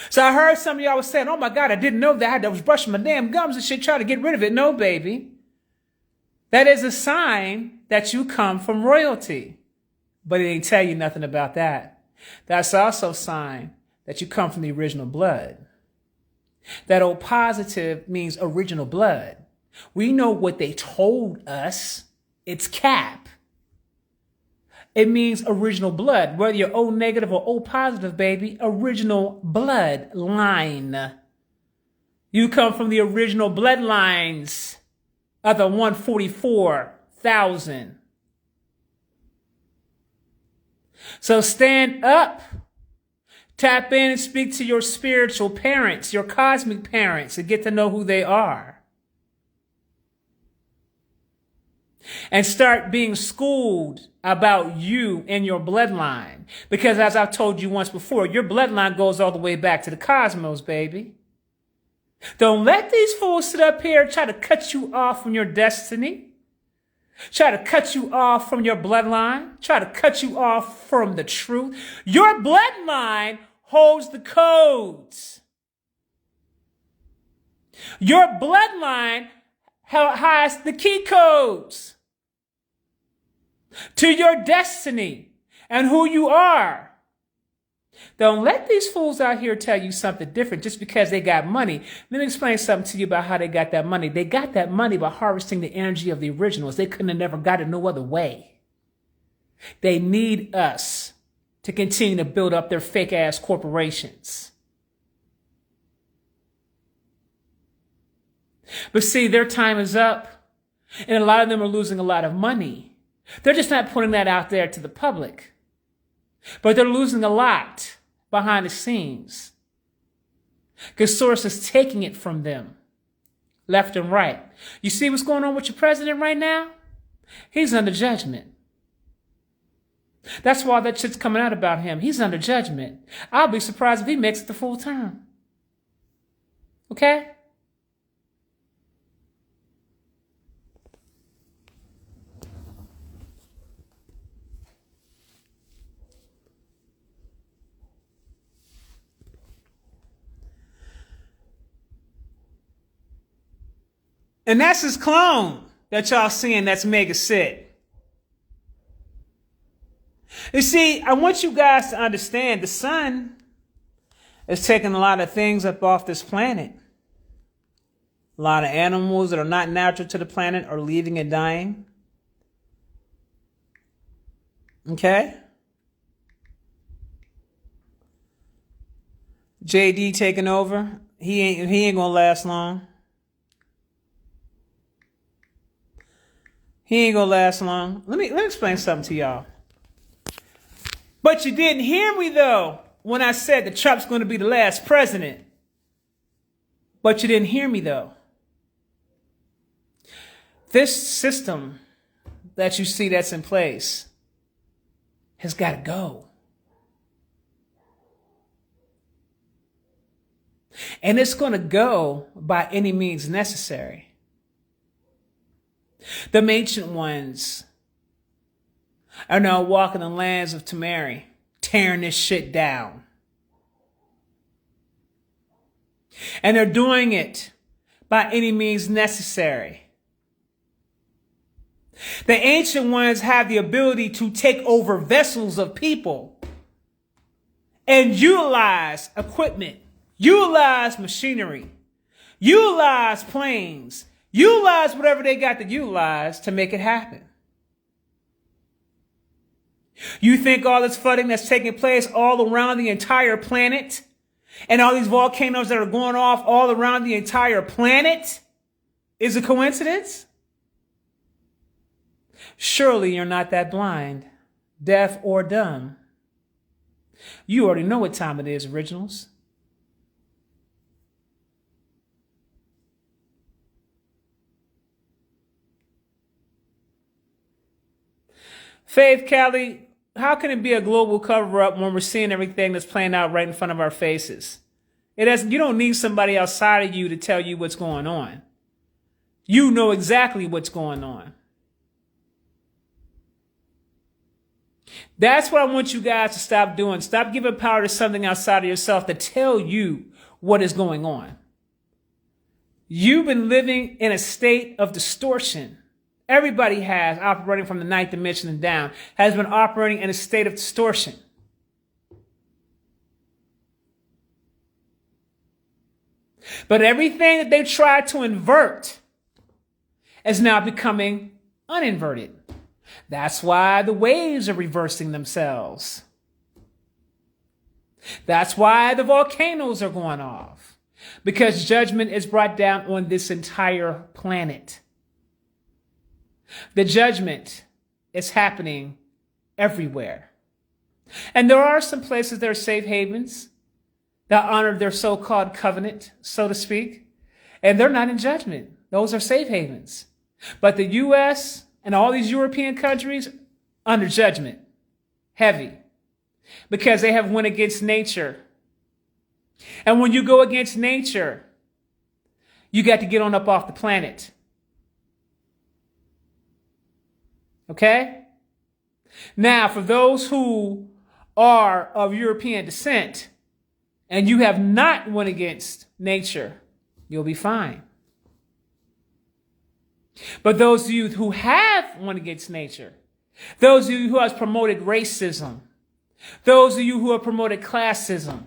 So I heard some of y'all was saying, oh my God, I didn't know that. I was brushing my damn gums and shit, trying to get rid of it. No, baby. That is a sign that you come from royalty. But it ain't tell you nothing about that. That's also a sign that you come from the original blood. That O positive means original blood. We know what they told us. It's cap. It means original blood. Whether you're O negative or O positive, baby, original blood line. You come from the original bloodlines of the 144,000. So stand up, tap in and speak to your spiritual parents, your cosmic parents, and get to know who they are. And start being schooled about you and your bloodline. Because as I've told you once before, your bloodline goes all the way back to the cosmos, baby. Don't let these fools sit up here and try to cut you off from your destiny. Try to cut you off from your bloodline. Try to cut you off from the truth. Your bloodline holds the codes. Your bloodline has the key codes to your destiny and who you are. Don't let these fools out here tell you something different just because they got money. Let me explain something to you about how they got that money. They got that money by harvesting the energy of the originals. They couldn't have never got it no other way. They need us to continue to build up their fake ass corporations. But see, their time is up, and a lot of them are losing a lot of money. They're just not putting that out there to the public. But they're losing a lot behind the scenes because Soros is taking it from them left and right. You see what's going on with your president right now? He's under judgment. That's why that shit's coming out about him. He's under judgment. I'll be surprised if he makes it the full term. Okay? And that's his clone that y'all seeing that's mega sick. You see, I want you guys to understand the sun is taking a lot of things up off this planet. A lot of animals that are not natural to the planet are leaving and dying. Okay? JD taking over. He ain't gonna last long. He ain't gonna last long. Let me explain something to y'all. But you didn't hear me though when I said that Trump's gonna be the last president. But you didn't hear me though. This system that you see that's in place has got to go. And it's going to go by any means necessary. The ancient ones are now walking the lands of Tamari, tearing this shit down. And they're doing it by any means necessary. The ancient ones have the ability to take over vessels of people and utilize equipment, utilize machinery, utilize planes, utilize whatever they got to utilize to make it happen. You think all this flooding that's taking place all around the entire planet and all these volcanoes that are going off all around the entire planet is a coincidence? Surely you're not that blind, deaf, or dumb. You already know what time it is, originals. Faith Callie, how can it be a global cover-up when we're seeing everything that's playing out right in front of our faces? You don't need somebody outside of you to tell you what's going on. You know exactly what's going on. That's what I want you guys to stop doing. Stop giving power to something outside of yourself to tell you what is going on. You've been living in a state of distortion. Everybody has, operating from the ninth dimension and down, has been operating in a state of distortion. But everything that they tried to invert is now becoming uninverted. That's why the waves are reversing themselves. That's why the volcanoes are going off. Because judgment is brought down on this entire planet. The judgment is happening everywhere. And there are some places that are safe havens that honor their so-called covenant, so to speak. And they're not in judgment. Those are safe havens. But the U.S. and all these European countries under judgment, heavy, because they have went against nature. And when you go against nature, you got to get on up off the planet. Okay? Now, for those who are of European descent, and you have not went against nature, you'll be fine. But those of you who have went against nature, those of you who have promoted racism, those of you who have promoted classism,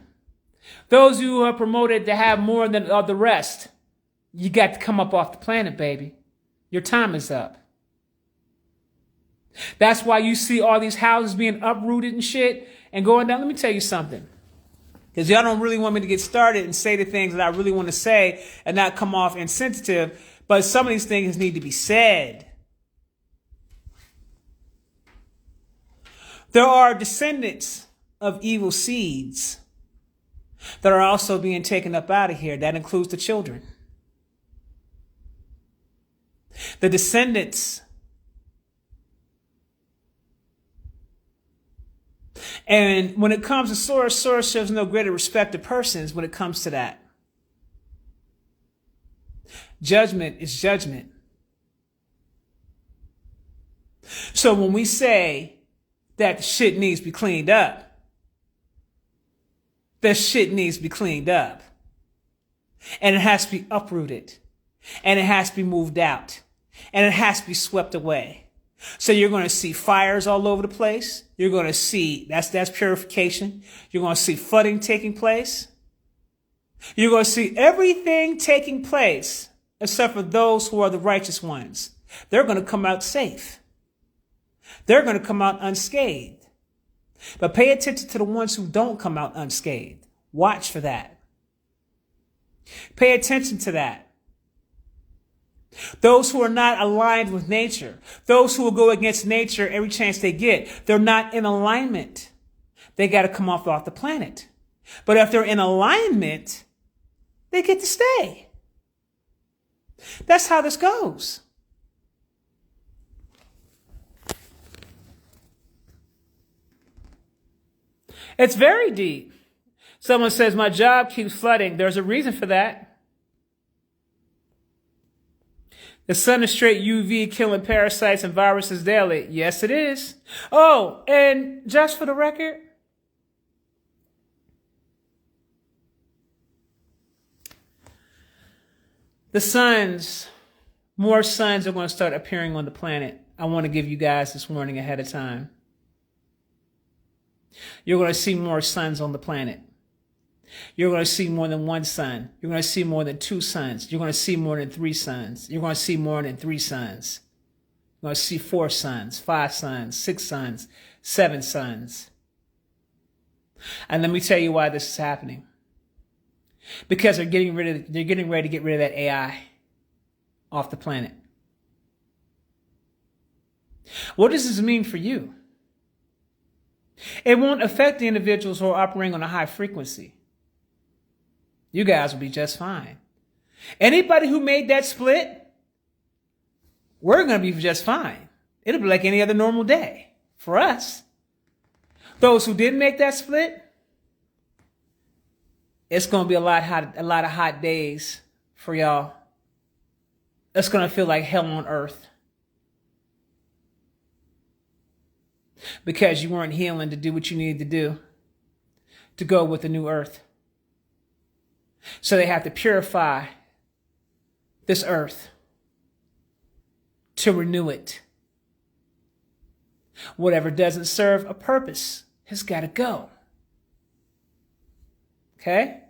those of you who have promoted to have more than the rest, you got to come up off the planet, baby. Your time is up. That's why you see all these houses being uprooted and shit and going down. Let me tell you something. Because y'all don't really want me to get started and say the things that I really want to say and not come off insensitive. But some of these things need to be said. There are descendants of evil seeds that are also being taken up out of here. That includes the children. The descendants. And when it comes to Source shows no greater respect to persons when it comes to that. Judgment is judgment. So when we say that the shit needs to be cleaned up, the shit needs to be cleaned up. And it has to be uprooted. And it has to be moved out. And it has to be swept away. So you're going to see fires all over the place. You're going to see, that's purification. You're going to see flooding taking place. You're going to see everything taking place except for those who are the righteous ones. They're going to come out safe. They're going to come out unscathed. But pay attention to the ones who don't come out unscathed. Watch for that. Pay attention to that. Those who are not aligned with nature, those who will go against nature every chance they get, they're not in alignment. They got to come off the planet. But if they're in alignment, they get to stay. That's how this goes. It's very deep. Someone says, my job keeps flooding. There's a reason for that. The sun is straight UV killing parasites and viruses daily. Yes, it is. Oh, and just for the record, more suns are going to start appearing on the planet. I want to give you guys this warning ahead of time. You're going to see more suns on the planet. You're going to see more than one sun. You're going to see more than two suns. You're going to see more than three suns. You're going to see more than three suns. You're going to see 4 suns, 5 suns, 6 suns, 7 suns. And let me tell you why this is happening. Because they're getting ready to get rid of that AI off the planet. What does this mean for you? It won't affect the individuals who are operating on a high frequency. You guys will be just fine. Anybody who made that split, we're going to be just fine. It'll be like any other normal day for us. Those who didn't make that split, it's going to be a lot of hot days for y'all. It's going to feel like hell on earth. Because you weren't healing to do what you needed to do to go with the new earth. So they have to purify this earth to renew it. Whatever doesn't serve a purpose has got to go. Okay?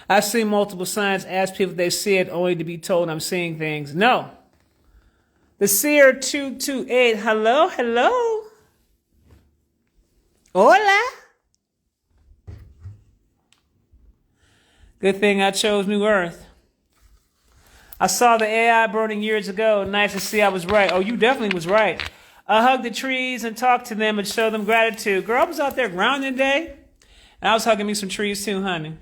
I've seen multiple signs, ask people if they see it, only to be told I'm seeing things. No. The Seer 228, hello, hello. Hola. Good thing I chose New Earth. I saw the AI burning years ago. Nice to see I was right. Oh, you definitely was right. I hugged the trees and talked to them and showed them gratitude. Girl, I was out there grounding today, and I was hugging me some trees too, honey.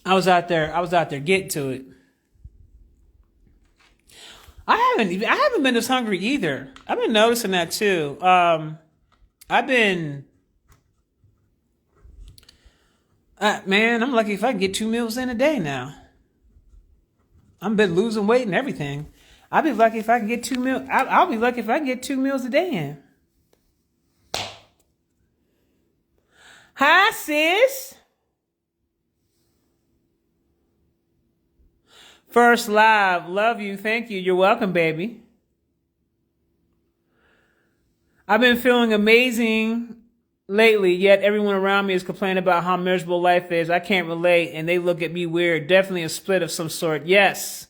I was out there getting to it. I haven't been this hungry either. I've been noticing that too. Man, I'm lucky if I can get 2 meals in a day now. I've been losing weight and everything. I'll be lucky if I can get 2 meals. I'll be lucky if I can get 2 meals a day in. Hi, sis. First live. Love you. Thank you. You're welcome, baby. I've been feeling amazing lately, yet everyone around me is complaining about how miserable life is. I can't relate, and they look at me weird. Definitely a split of some sort. Yes.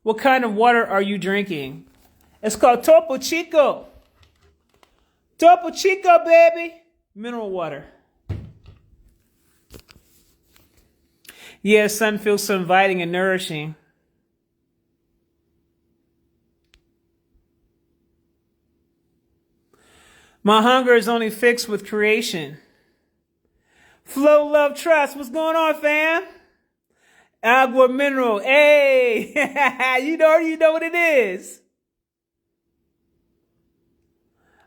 What kind of water are you drinking? It's called Topo Chico. Topo Chico, baby. Mineral water. Yeah, sun feels so inviting and nourishing. My hunger is only fixed with creation. Flow, love, trust. What's going on, fam? Agua mineral. Hey, you know what it is.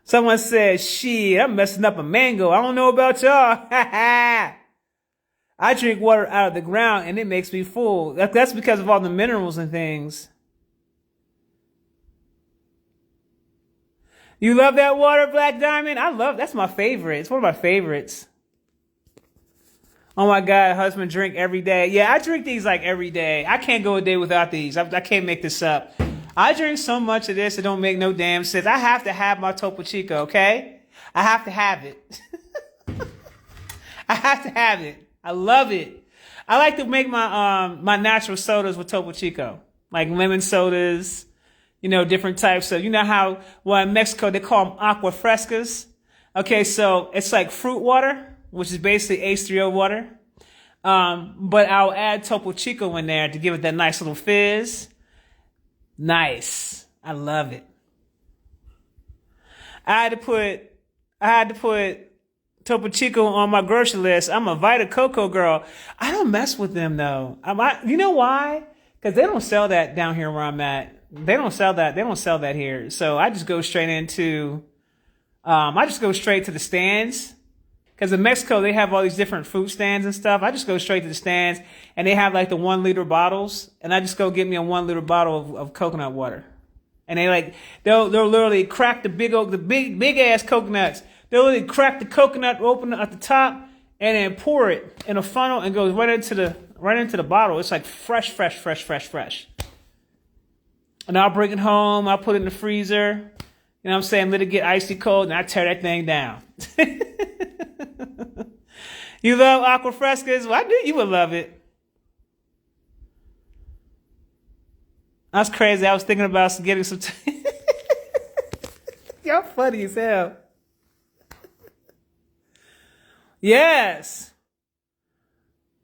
Someone said, shit, I'm messing up a mango. I don't know about y'all. I drink water out of the ground and it makes me full. That's because of all the minerals and things. You love that water, Black Diamond? That's my favorite. It's one of my favorites. Oh my God, husband drink every day. Yeah, I drink these like every day. I can't go a day without these. I can't make this up. I drink so much of this, it don't make no damn sense. I have to have my Topo Chico, okay? I have to have it. I have to have it. I love it. I like to make my natural sodas with Topo Chico, like lemon sodas. Different types of, how, well, in Mexico, they call them agua frescas. Okay, so it's like fruit water, which is basically H3O water. But I'll add Topo Chico in there to give it that nice little fizz. Nice. I love it. I had to put Topo Chico on my grocery list. I'm a Vita Coco girl. I don't mess with them though. You know why? Because they don't sell that down here where I'm at. They don't sell that. They don't sell that here. So I just go straight to the stands. Because in Mexico, they have all these different fruit stands and stuff. I just go straight to the stands and they have like the 1 liter bottles. And I just go get me a 1 liter bottle of coconut water. And they'll literally crack the big ass coconuts. They'll literally crack the coconut open at the top and then pour it in a funnel and goes right into the bottle. It's like fresh. And I'll bring it home. I'll put it in the freezer. You know what I'm saying? Let it get icy cold and I tear that thing down. You love aqua frescas? Well, I knew you would love it. That's crazy. I was thinking about getting some. Y'all funny as hell. Yes.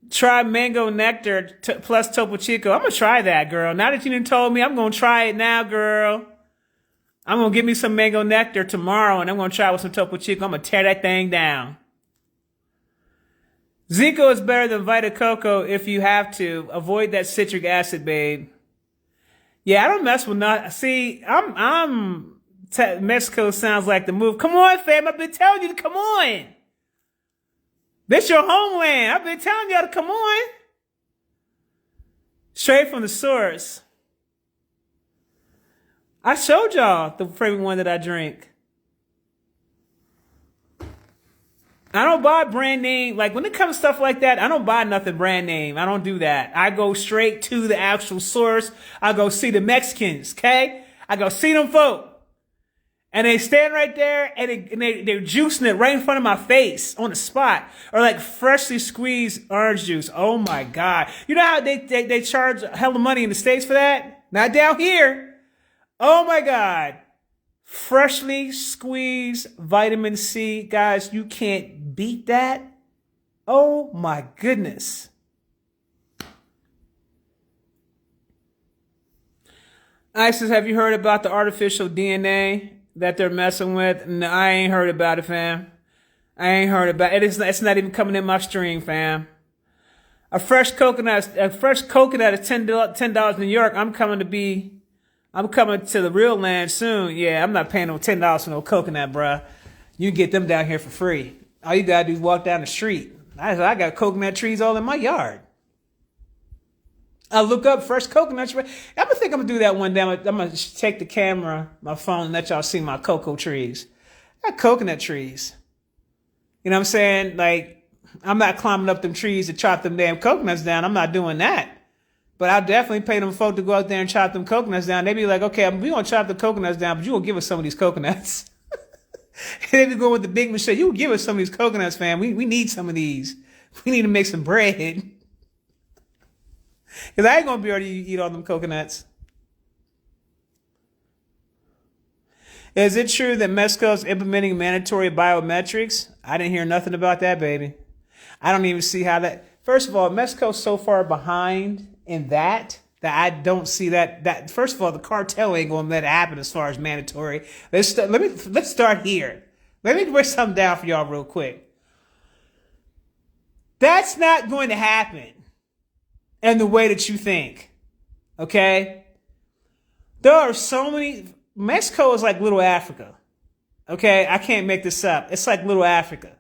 Try mango nectar plus Topo Chico. I'm going to try that, girl. Now that you done told me, I'm going to try it now, girl. I'm going to get me some mango nectar tomorrow, and I'm going to try it with some Topo Chico. I'm going to tear that thing down. Zico is better than Vita Coco if you have to. Avoid that citric acid, babe. Yeah, I don't mess with nothing. See, Mexico sounds like the move. Come on, fam. I've been telling you to come on. This your homeland. I've been telling y'all to come on. Straight from the source. I showed y'all the favorite one that I drink. I don't buy brand name. Like when it comes to stuff like that, I don't buy nothing brand name. I don't do that. I go straight to the actual source. I go see the Mexicans, okay? I go see them folk. And they stand right there and they're juicing it right in front of my face on the spot. Or like freshly squeezed orange juice. Oh my God. You know how they charge hella money in the States for that? Not down here. Oh my God. Freshly squeezed vitamin C. Guys, you can't beat that. Oh my goodness. Isis, have you heard about the artificial DNA that they're messing with? No, I ain't heard about it, fam. I ain't heard about it. It's not even coming in my stream, fam. A fresh coconut is $10 in New York. I'm coming to the real land soon. Yeah, I'm not paying no $10 for no coconut, bruh. You get them down here for free. All you gotta do is walk down the street. I got coconut trees all in my yard. I look up fresh coconut trees. I'm gonna do that one day. I'm gonna take the camera, my phone, and let y'all see my cocoa trees. I got coconut trees. You know what I'm saying? Like I'm not climbing up them trees to chop them damn coconuts down. I'm not doing that. But I'll definitely pay them folk to go out there and chop them coconuts down. They be like, okay, we gonna chop the coconuts down, but you gonna give us some of these coconuts. They be going with the big machine. You give us some of these coconuts, fam. We need some of these. We need to make some bread. Because I ain't gonna be able to eat all them coconuts. Is it true that Mexico's implementing mandatory biometrics? I didn't hear nothing about that, baby. I don't even see how that. First of all, Mexico's so far behind in that I don't see that. First of all, the cartel ain't gonna let it happen as far as mandatory. Let's start here. Let me break something down for y'all real quick. That's not going to happen in the way that you think. Okay? There are so many. Mexico is like little Africa. Okay? I can't make this up. It's like little Africa.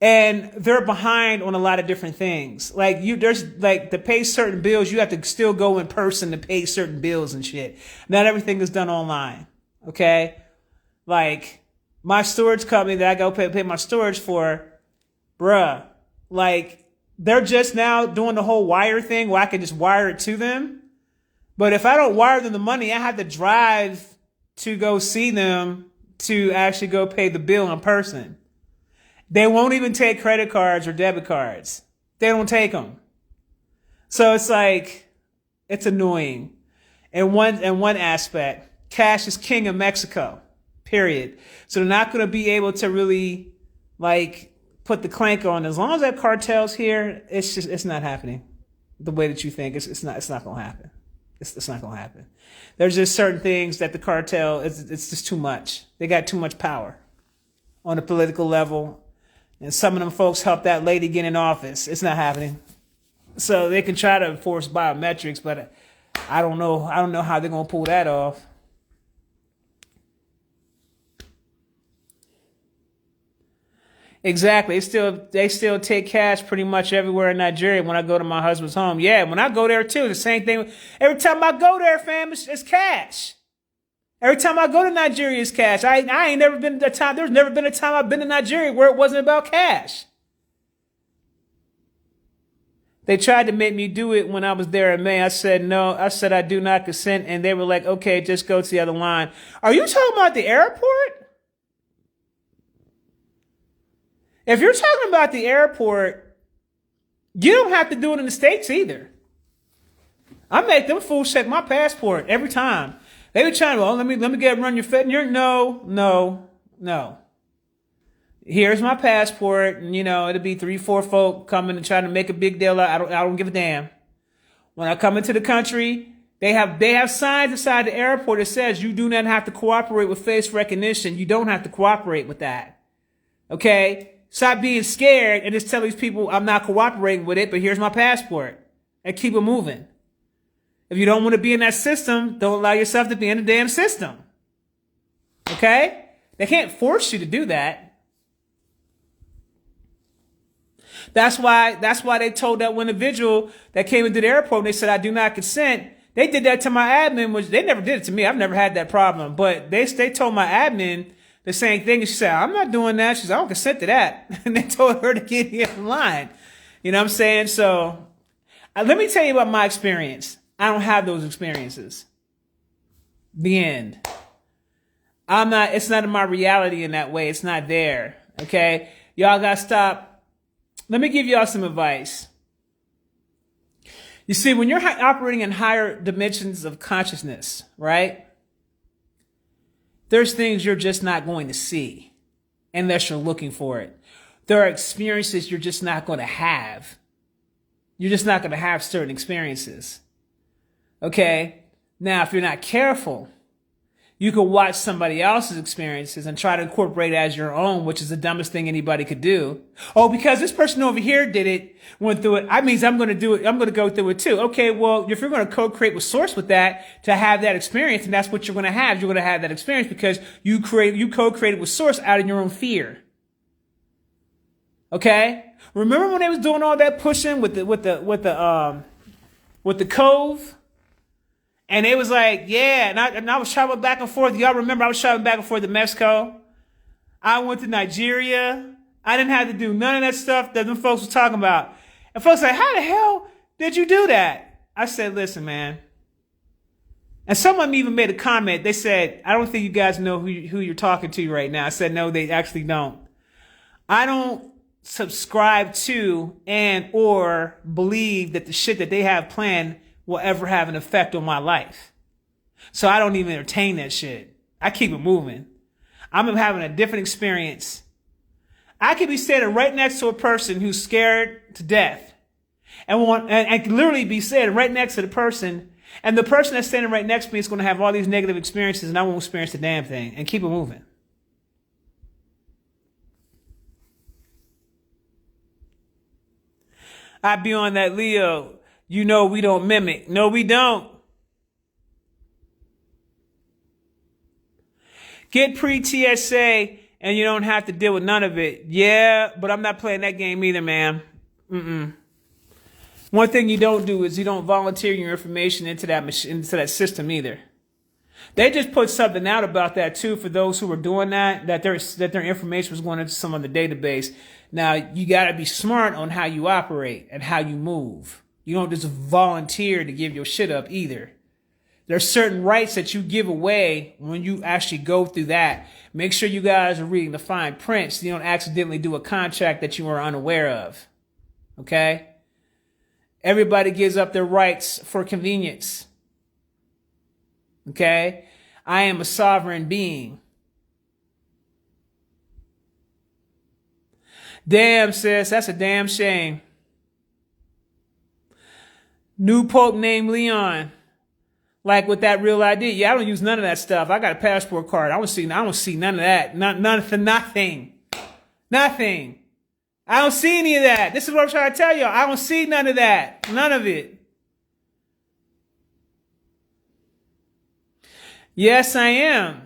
And they're behind on a lot of different things. Like there's like to pay certain bills, you have to still go in person to pay certain bills and shit. Not everything is done online. Okay? Like my storage company that I go pay my storage for, bruh, like they're just now doing the whole wire thing where I can just wire it to them. But if I don't wire them the money, I have to drive to go see them to actually go pay the bill in person. They won't even take credit cards or debit cards. They don't take them. So it's like, it's annoying. In one aspect, cash is king in Mexico, period. So they're not going to be able to really like put the clank on. As long as that cartel's here, it's not happening the way that you think. It's not going to happen. It's not going to happen. There's just certain things that the cartel, it's just too much. They got too much power on the political level. And some of them folks helped that lady get in office. It's not happening. So they can try to enforce biometrics, but I don't know. I don't know how they're going to pull that off. Exactly. They still take cash pretty much everywhere in Nigeria when I go to my husband's home. Yeah, when I go there too, the same thing. Every time I go there, fam, it's cash. Every time I go to Nigeria, it's cash. I ain't never been a time. There's never been a time I've been to Nigeria where it wasn't about cash. They tried to make me do it when I was there in May. I said no. I said I do not consent, and they were like, "Okay, just go to the other line." Are you talking about the airport? If you're talking about the airport, you don't have to do it in the States either. I make them fools check my passport every time. They were trying to, let me run your fit. No. Here's my passport, and it'll be 3-4 folk coming and trying to make a big deal out. I don't give a damn. When I come into the country, they have signs inside the airport that says you do not have to cooperate with face recognition. You don't have to cooperate with that. Okay? Stop being scared and just tell these people I'm not cooperating with it, but here's my passport. And keep it moving. If you don't want to be in that system, don't allow yourself to be in the damn system. Okay? They can't force you to do that. That's why they told that one individual that came into the airport and they said, I do not consent. They did that to my admin, which they never did it to me. I've never had that problem. But they told my admin the same thing. And she said, I'm not doing that. She said, I don't consent to that. And they told her to get in line. You know what I'm saying? So let me tell you about my experience. I don't have those experiences. The end. It's not in my reality in that way. It's not there. Okay? Y'all gotta stop. Let me give y'all some advice. You see, when you're operating in higher dimensions of consciousness, right? There's things you're just not going to see unless you're looking for it. There are experiences you're just not going to have. You're just not going to have certain experiences. Okay. Now, if you're not careful, you could watch somebody else's experiences and try to incorporate it as your own, which is the dumbest thing anybody could do. Oh, because this person over here went through it. I mean, I'm going to do it. I'm going to go through it too. Okay. Well, if you're going to co-create with source with that to have that experience, and that's what you're going to have. You're going to have that experience because you co-created with source out of your own fear. Okay. Remember when they was doing all that pushing with the Cove? And it was like, yeah, and I was traveling back and forth. Y'all remember I was traveling back and forth to Mexico. I went to Nigeria. I didn't have to do none of that stuff that them folks were talking about. And folks like, how the hell did you do that? I said, listen, man. And someone even made a comment. They said, I don't think you guys know who you're talking to right now. I said, no, they actually don't. I don't subscribe to and or believe that the shit that they have planned will ever have an effect on my life. So I don't even entertain that shit. I keep it moving. I'm having a different experience. I could be standing right next to a person who's scared to death and literally be standing right next to the person, and the person that's standing right next to me is going to have all these negative experiences, and I won't experience the damn thing, and keep it moving. I be on that Leo. You know we don't mimic. No, we don't. Get pre-TSA and you don't have to deal with none of it. Yeah, but I'm not playing that game either, man. One thing you don't do is you don't volunteer your information into that system either. They just put something out about that too for those who were doing that their information was going into some other database. Now you got to be smart on how you operate and how you move. You don't just volunteer to give your shit up either. There's certain rights that you give away when you actually go through that. Make sure you guys are reading the fine print so you don't accidentally do a contract that you are unaware of. Okay? Everybody gives up their rights for convenience. Okay? I am a sovereign being. Damn, sis, that's a damn shame. New Pope named Leon. Like with that real ID. Yeah, I don't use none of that stuff. I got a passport card. I don't see none of that. Nothing. Nothing. I don't see any of that. This is what I'm trying to tell you. I don't see none of that. None of it. Yes, I am.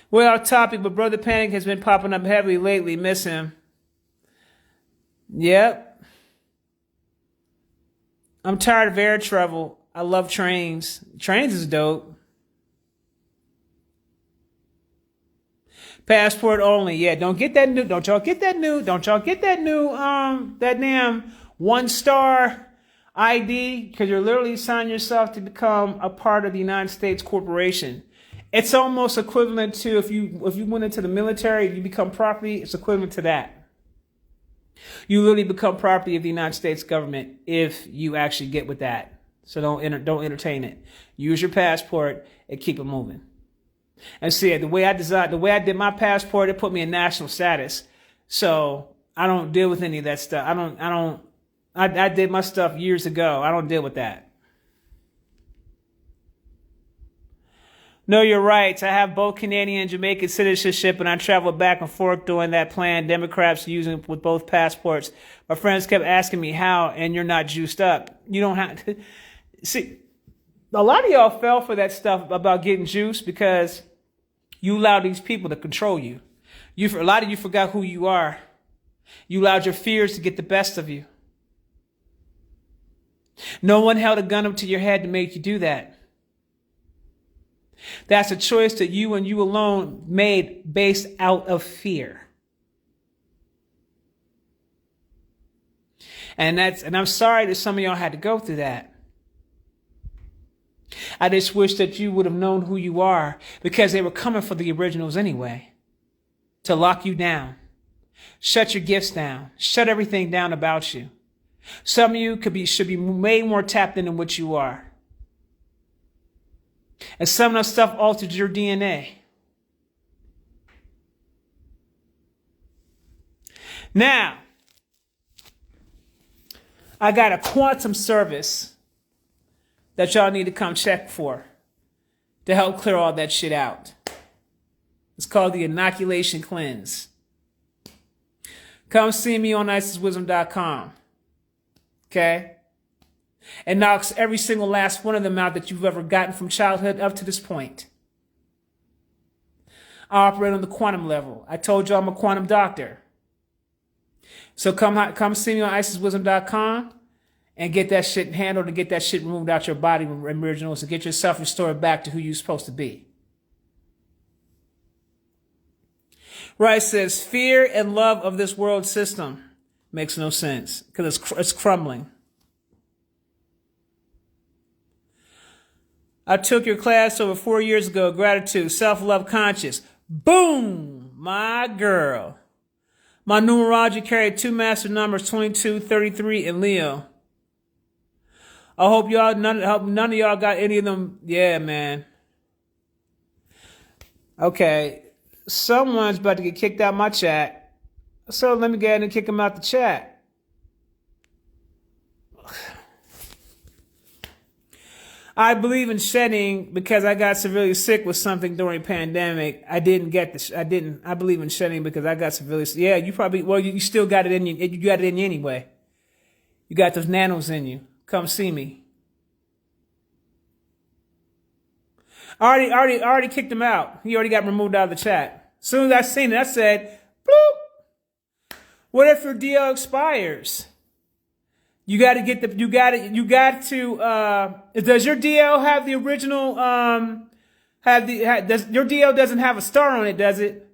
Well, off topic, but Brother Panic has been popping up heavily lately. Miss him. Yep. I'm tired of air travel. I love trains. Trains is dope. Passport only. Yeah, don't get that new. Don't y'all get that new. Don't y'all get that new, that damn 1-star ID, because you're literally signing yourself to become a part of the United States corporation. It's almost equivalent to if you went into the military, you become property. It's equivalent to that. You literally become property of the United States government if you actually get with that. So don't entertain it. Use your passport and keep it moving. And see, the way I did my passport, it put me in national status. So I don't deal with any of that stuff. I did my stuff years ago. I don't deal with that. No, you're right. I have both Canadian and Jamaican citizenship, and I travel back and forth doing that plan. Democrats using with both passports. My friends kept asking me how, and you're not juiced up. You don't have to. See, a lot of y'all fell for that stuff about getting juiced because you allowed these people to control you. A lot of you forgot who you are. You allowed your fears to get the best of you. No one held a gun up to your head to make you do that. That's a choice that you and you alone made based out of fear. And I'm sorry that some of y'all had to go through that. I just wish that you would have known who you are, because they were coming for the originals anyway. To lock you down. Shut your gifts down. Shut everything down about you. Some of you should be way more tapped into what you are. And some of that stuff altered your DNA. Now, I got a quantum service that y'all need to come check for to help clear all that shit out. It's called the Inoculation Cleanse. Come see me on IsisWisdom.com. Okay? And knocks every single last one of them out that you've ever gotten from childhood up to this point. I operate on the quantum level. I told you I'm a quantum doctor. So come see me on IsisWisdom.com and get that shit handled and get that shit removed out your body with originals and get yourself restored back to who you're supposed to be. Right, says fear and love of this world system makes no sense because it's crumbling. I took your class over 4 years ago. Gratitude, self-love, conscious. Boom, my girl. My numerology carried 2 master numbers, 22, 33, and Leo. I hope none of y'all got any of them. Yeah, man. Okay, someone's about to get kicked out my chat. So let me go ahead and kick him out the chat. I believe in shedding because I got severely sick with something during pandemic. I didn't get this. I believe in shedding because I got severely sick. Yeah, you probably, well, you still got it in you. You got it in you anyway. You got those nanos in you. Come see me. I already kicked him out. He already got removed out of the chat. As soon as I seen it, I said, bloop. What if your deal expires? You got to get does your DL have the original, does your DL doesn't have a star on it, does it?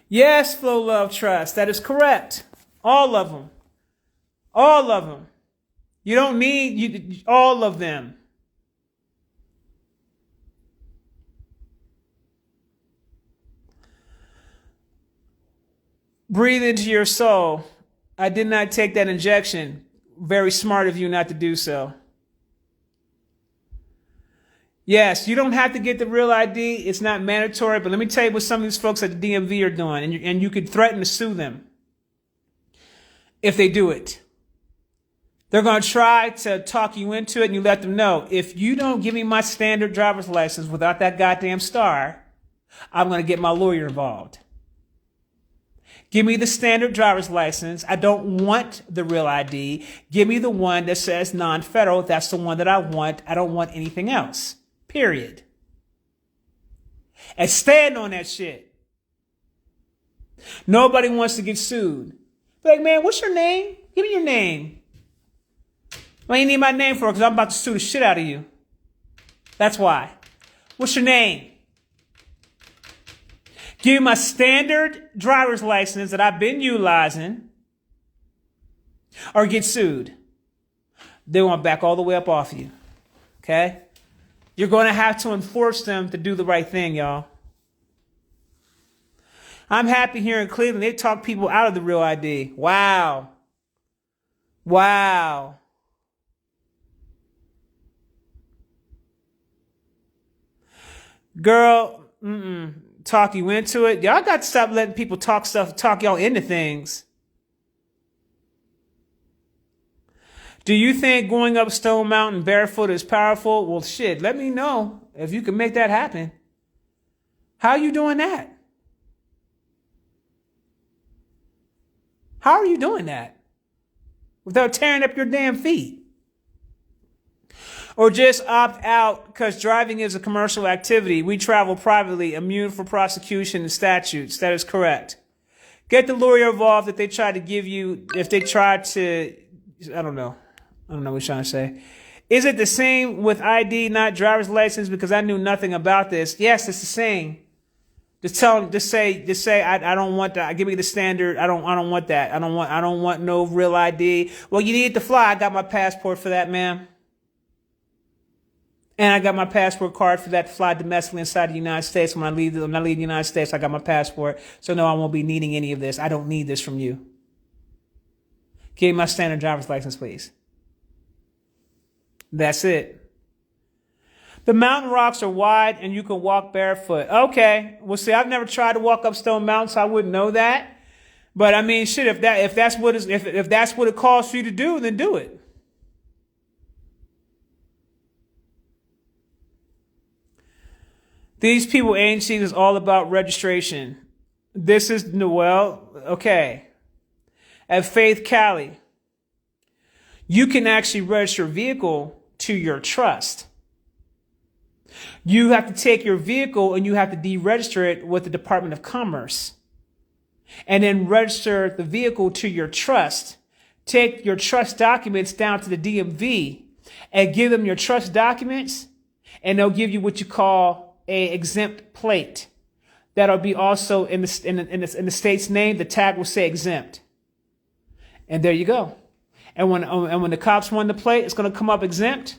Yes, Flow Love Trust. That is correct. All of them. All of them. You don't need all of them. Breathe into your soul. I did not take that injection. Very smart of you not to do so. Yes, you don't have to get the real ID. It's not mandatory. But let me tell you what some of these folks at the DMV are doing. And you could threaten to sue them if they do it. They're going to try to talk you into it, and you let them know, if you don't give me my standard driver's license without that goddamn star, I'm going to get my lawyer involved. Give me the standard driver's license. I don't want the real ID. Give me the one that says non-federal. That's the one that I want. I don't want anything else. Period. And stand on that shit. Nobody wants to get sued. Like, man, what's your name? Give me your name. Well, you need my name for it because I'm about to sue the shit out of you. That's why. What's your name? Give me my standard driver's license that I've been utilizing, or get sued. They want to back all the way up off you. Okay? You're going to have to enforce them to do the right thing, y'all. I'm happy here in Cleveland. They talk people out of the real ID. Wow. Wow. Girl, talk you into it. Y'all got to stop letting people talk y'all into things. Do you think going up Stone Mountain barefoot is powerful? Well, shit, let me know if you can make that happen. How are you doing that? How are you doing that? Without tearing up your damn feet? Or just opt out because driving is a commercial activity. We travel privately, immune for prosecution and statutes. That is correct. Get the lawyer involved if they try to give you, if they try to, I don't know what you're trying to say. Is it the same with ID, not driver's license? Because I knew nothing about this. Yes, it's the same. Just say, I don't want that. Give me the standard. I don't want that. I don't want no real ID. Well, you need to fly. I got my passport for that, ma'am. And I got my passport card for that to fly domestically inside the United States. When I leave the United States, I got my passport. So no, I won't be needing any of this. I don't need this from you. Give me my standard driver's license, please. That's it. The mountain rocks are wide and you can walk barefoot. Okay. Well, see, I've never tried to walk up Stone Mountain, so I wouldn't know that. But I mean, shit, if that's what it calls for you to do, then do it. These people agencies is all about registration. This is Noel. Okay. At Faith Cali, you can actually register a vehicle to your trust. You have to take your vehicle and you have to deregister it with the Department of Commerce. And then register the vehicle to your trust. Take your trust documents down to the DMV and give them your trust documents, and they'll give you what you call a exempt plate that'll be also in the state's name. The tag will say exempt, and there you go. And when the cops run the plate, it's going to come up exempt.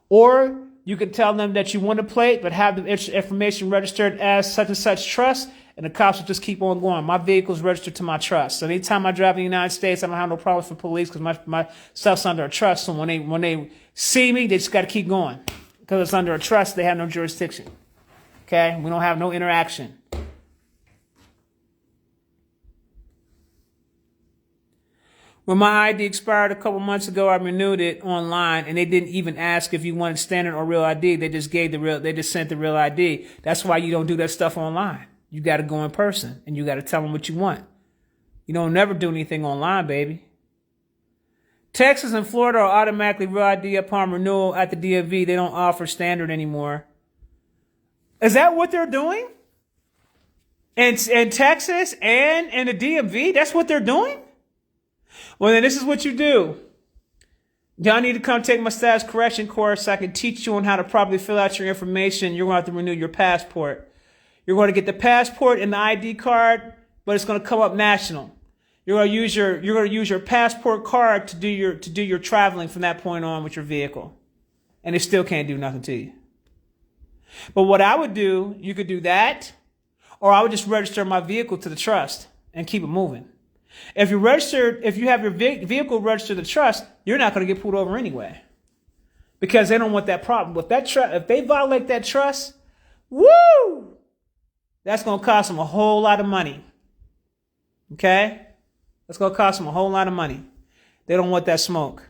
Or you can tell them that you want a plate, but have the information registered as such and such trust, and the cops will just keep on going. My vehicle's registered to my trust. So anytime I drive in the United States, I don't have no problems for police because my stuff's under a trust. So when they see me, they just got to keep going. Because it's under a trust, they have no jurisdiction. Okay? We don't have no interaction. When my ID expired a couple months ago, I renewed it online, and they didn't even ask if you wanted standard or real ID. They just sent the real ID. That's why you don't do that stuff online. You got to go in person, and you got to tell them what you want. You don't never do anything online, baby. Texas and Florida are automatically real ID upon renewal at the DMV. They don't offer standard anymore. Is that what they're doing? In Texas and in the DMV, that's what they're doing? Well, then this is what you do. Y'all need to come take my status correction course so I can teach you on how to properly fill out your information. You're going to have to renew your passport. You're going to get the passport and the ID card, but it's going to come up national. You're going to use your passport card to do your traveling from that point on with your vehicle. And it still can't do nothing to you. But what I would do, you could do that, or I would just register my vehicle to the trust and keep it moving. If you have your vehicle registered to trust, you're not going to get pulled over anyway, because they don't want that problem. If they violate that trust, woo, that's going to cost them a whole lot of money. Okay, that's going to cost them a whole lot of money. They don't want that smoke.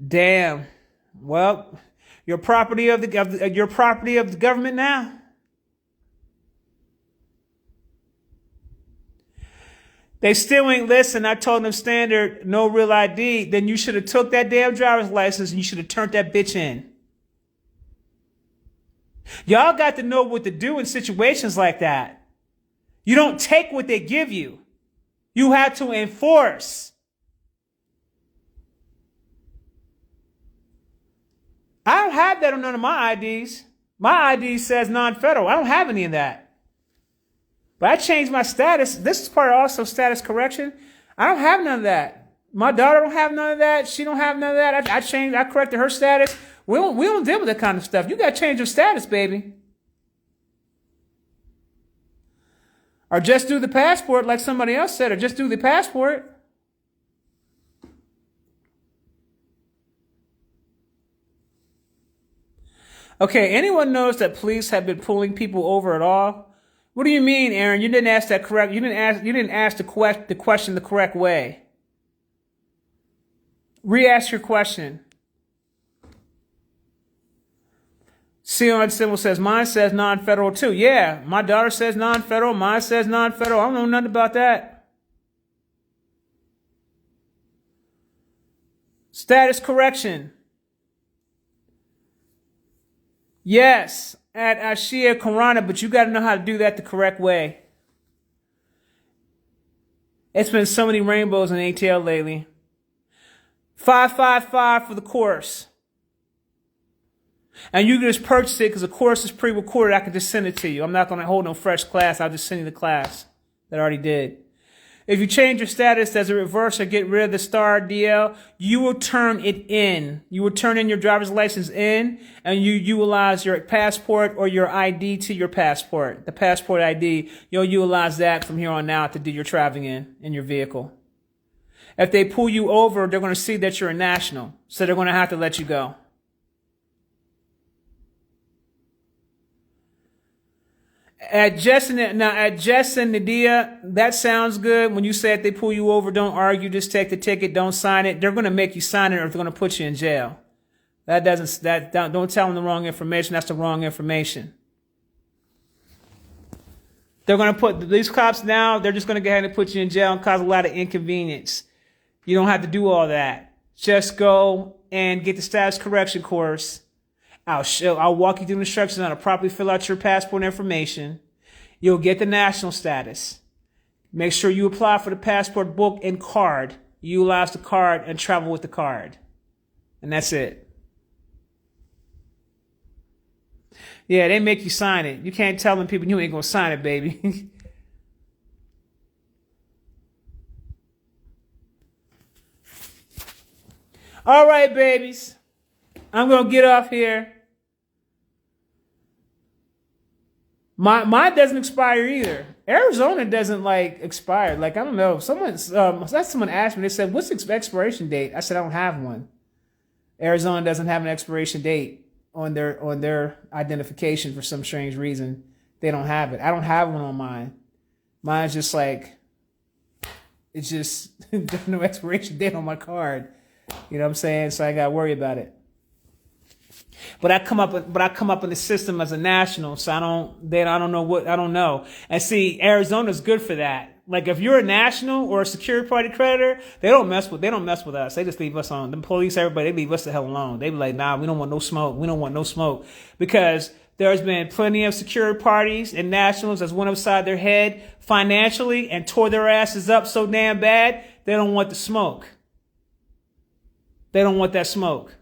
Damn. Well, you're property of the government now. They still ain't listen. I told them standard, no real ID. Then you should have took that damn driver's license and you should have turned that bitch in. Y'all got to know what to do in situations like that. You don't take what they give you. You have to enforce. I don't have that on none of my IDs. My ID says non-federal. I don't have any of that. But I changed my status. This is part of also status correction. I don't have none of that. My daughter don't have none of that. She don't have none of that. I corrected her status. We don't deal with that kind of stuff. You got to change your status, baby. Or just do the passport like somebody else said, or just do the passport. Okay, anyone knows that police have been pulling people over at all? What do you mean, Aaron? You didn't ask that correct. You didn't ask the question the correct way. Re-ask your question. Sion Symbol says, mine says non-federal too. Yeah, my daughter says non-federal. Mine says non-federal. I don't know nothing about that. Status correction. Yes, at Ashia Karana, but you got to know how to do that the correct way. It's been so many rainbows in ATL lately. 555 for the course. And you can just purchase it because the course is pre-recorded. I can just send it to you. I'm not going to hold no fresh class. I'll just send you the class that I already did. If you change your status as a reverse or get rid of the star DL, you will turn it in. You will turn in your driver's license in, and you utilize your passport or your ID to your passport. The passport ID, you'll utilize that from here on out to do your traveling in your vehicle. If they pull you over, they're going to see that you're a national, so they're going to have to let you go. At Jess and Nadia, that sounds good. When you say if they pull you over, don't argue, just take the ticket, don't sign it. They're going to make you sign it, or they're going to put you in jail. Don't tell them the wrong information. That's the wrong information. They're going to put these cops now. They're just going to go ahead and put you in jail and cause a lot of inconvenience. You don't have to do all that. Just go and get the status correction course. I'll walk you through the instructions on how to properly fill out your passport information. You'll get the national status. Make sure you apply for the passport book and card. You utilize the card and travel with the card. And that's it. Yeah, they make you sign it. You can't tell them people you ain't gonna sign it, baby. All right, babies. I'm gonna get off here. Mine doesn't expire either. Arizona doesn't like expire. Like I don't know. Someone asked me. They said, "What's the expiration date?" I said, "I don't have one." Arizona doesn't have an expiration date on their identification for some strange reason. They don't have it. I don't have one on mine. Mine's just like it's just there's no expiration date on my card. You know what I'm saying? So I got to worry about it. But I come up in the system as a national, so I don't know. And see, Arizona's good for that. Like if you're a national or a security party creditor, they don't mess with us. They just leave us on. The police, everybody, they leave us the hell alone. They be like, nah, we don't want no smoke. We don't want no smoke. Because there's been plenty of security parties and nationals that's went upside their head financially and tore their asses up so damn bad, they don't want the smoke. They don't want that smoke.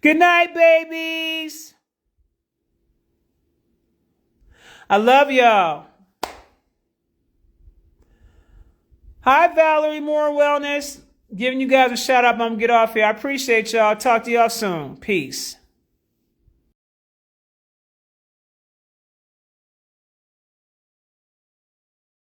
Good night, babies. I love y'all. Hi, Valerie Moore Wellness. Giving you guys a shout out. I'm going to get off here. I appreciate y'all. Talk to y'all soon. Peace.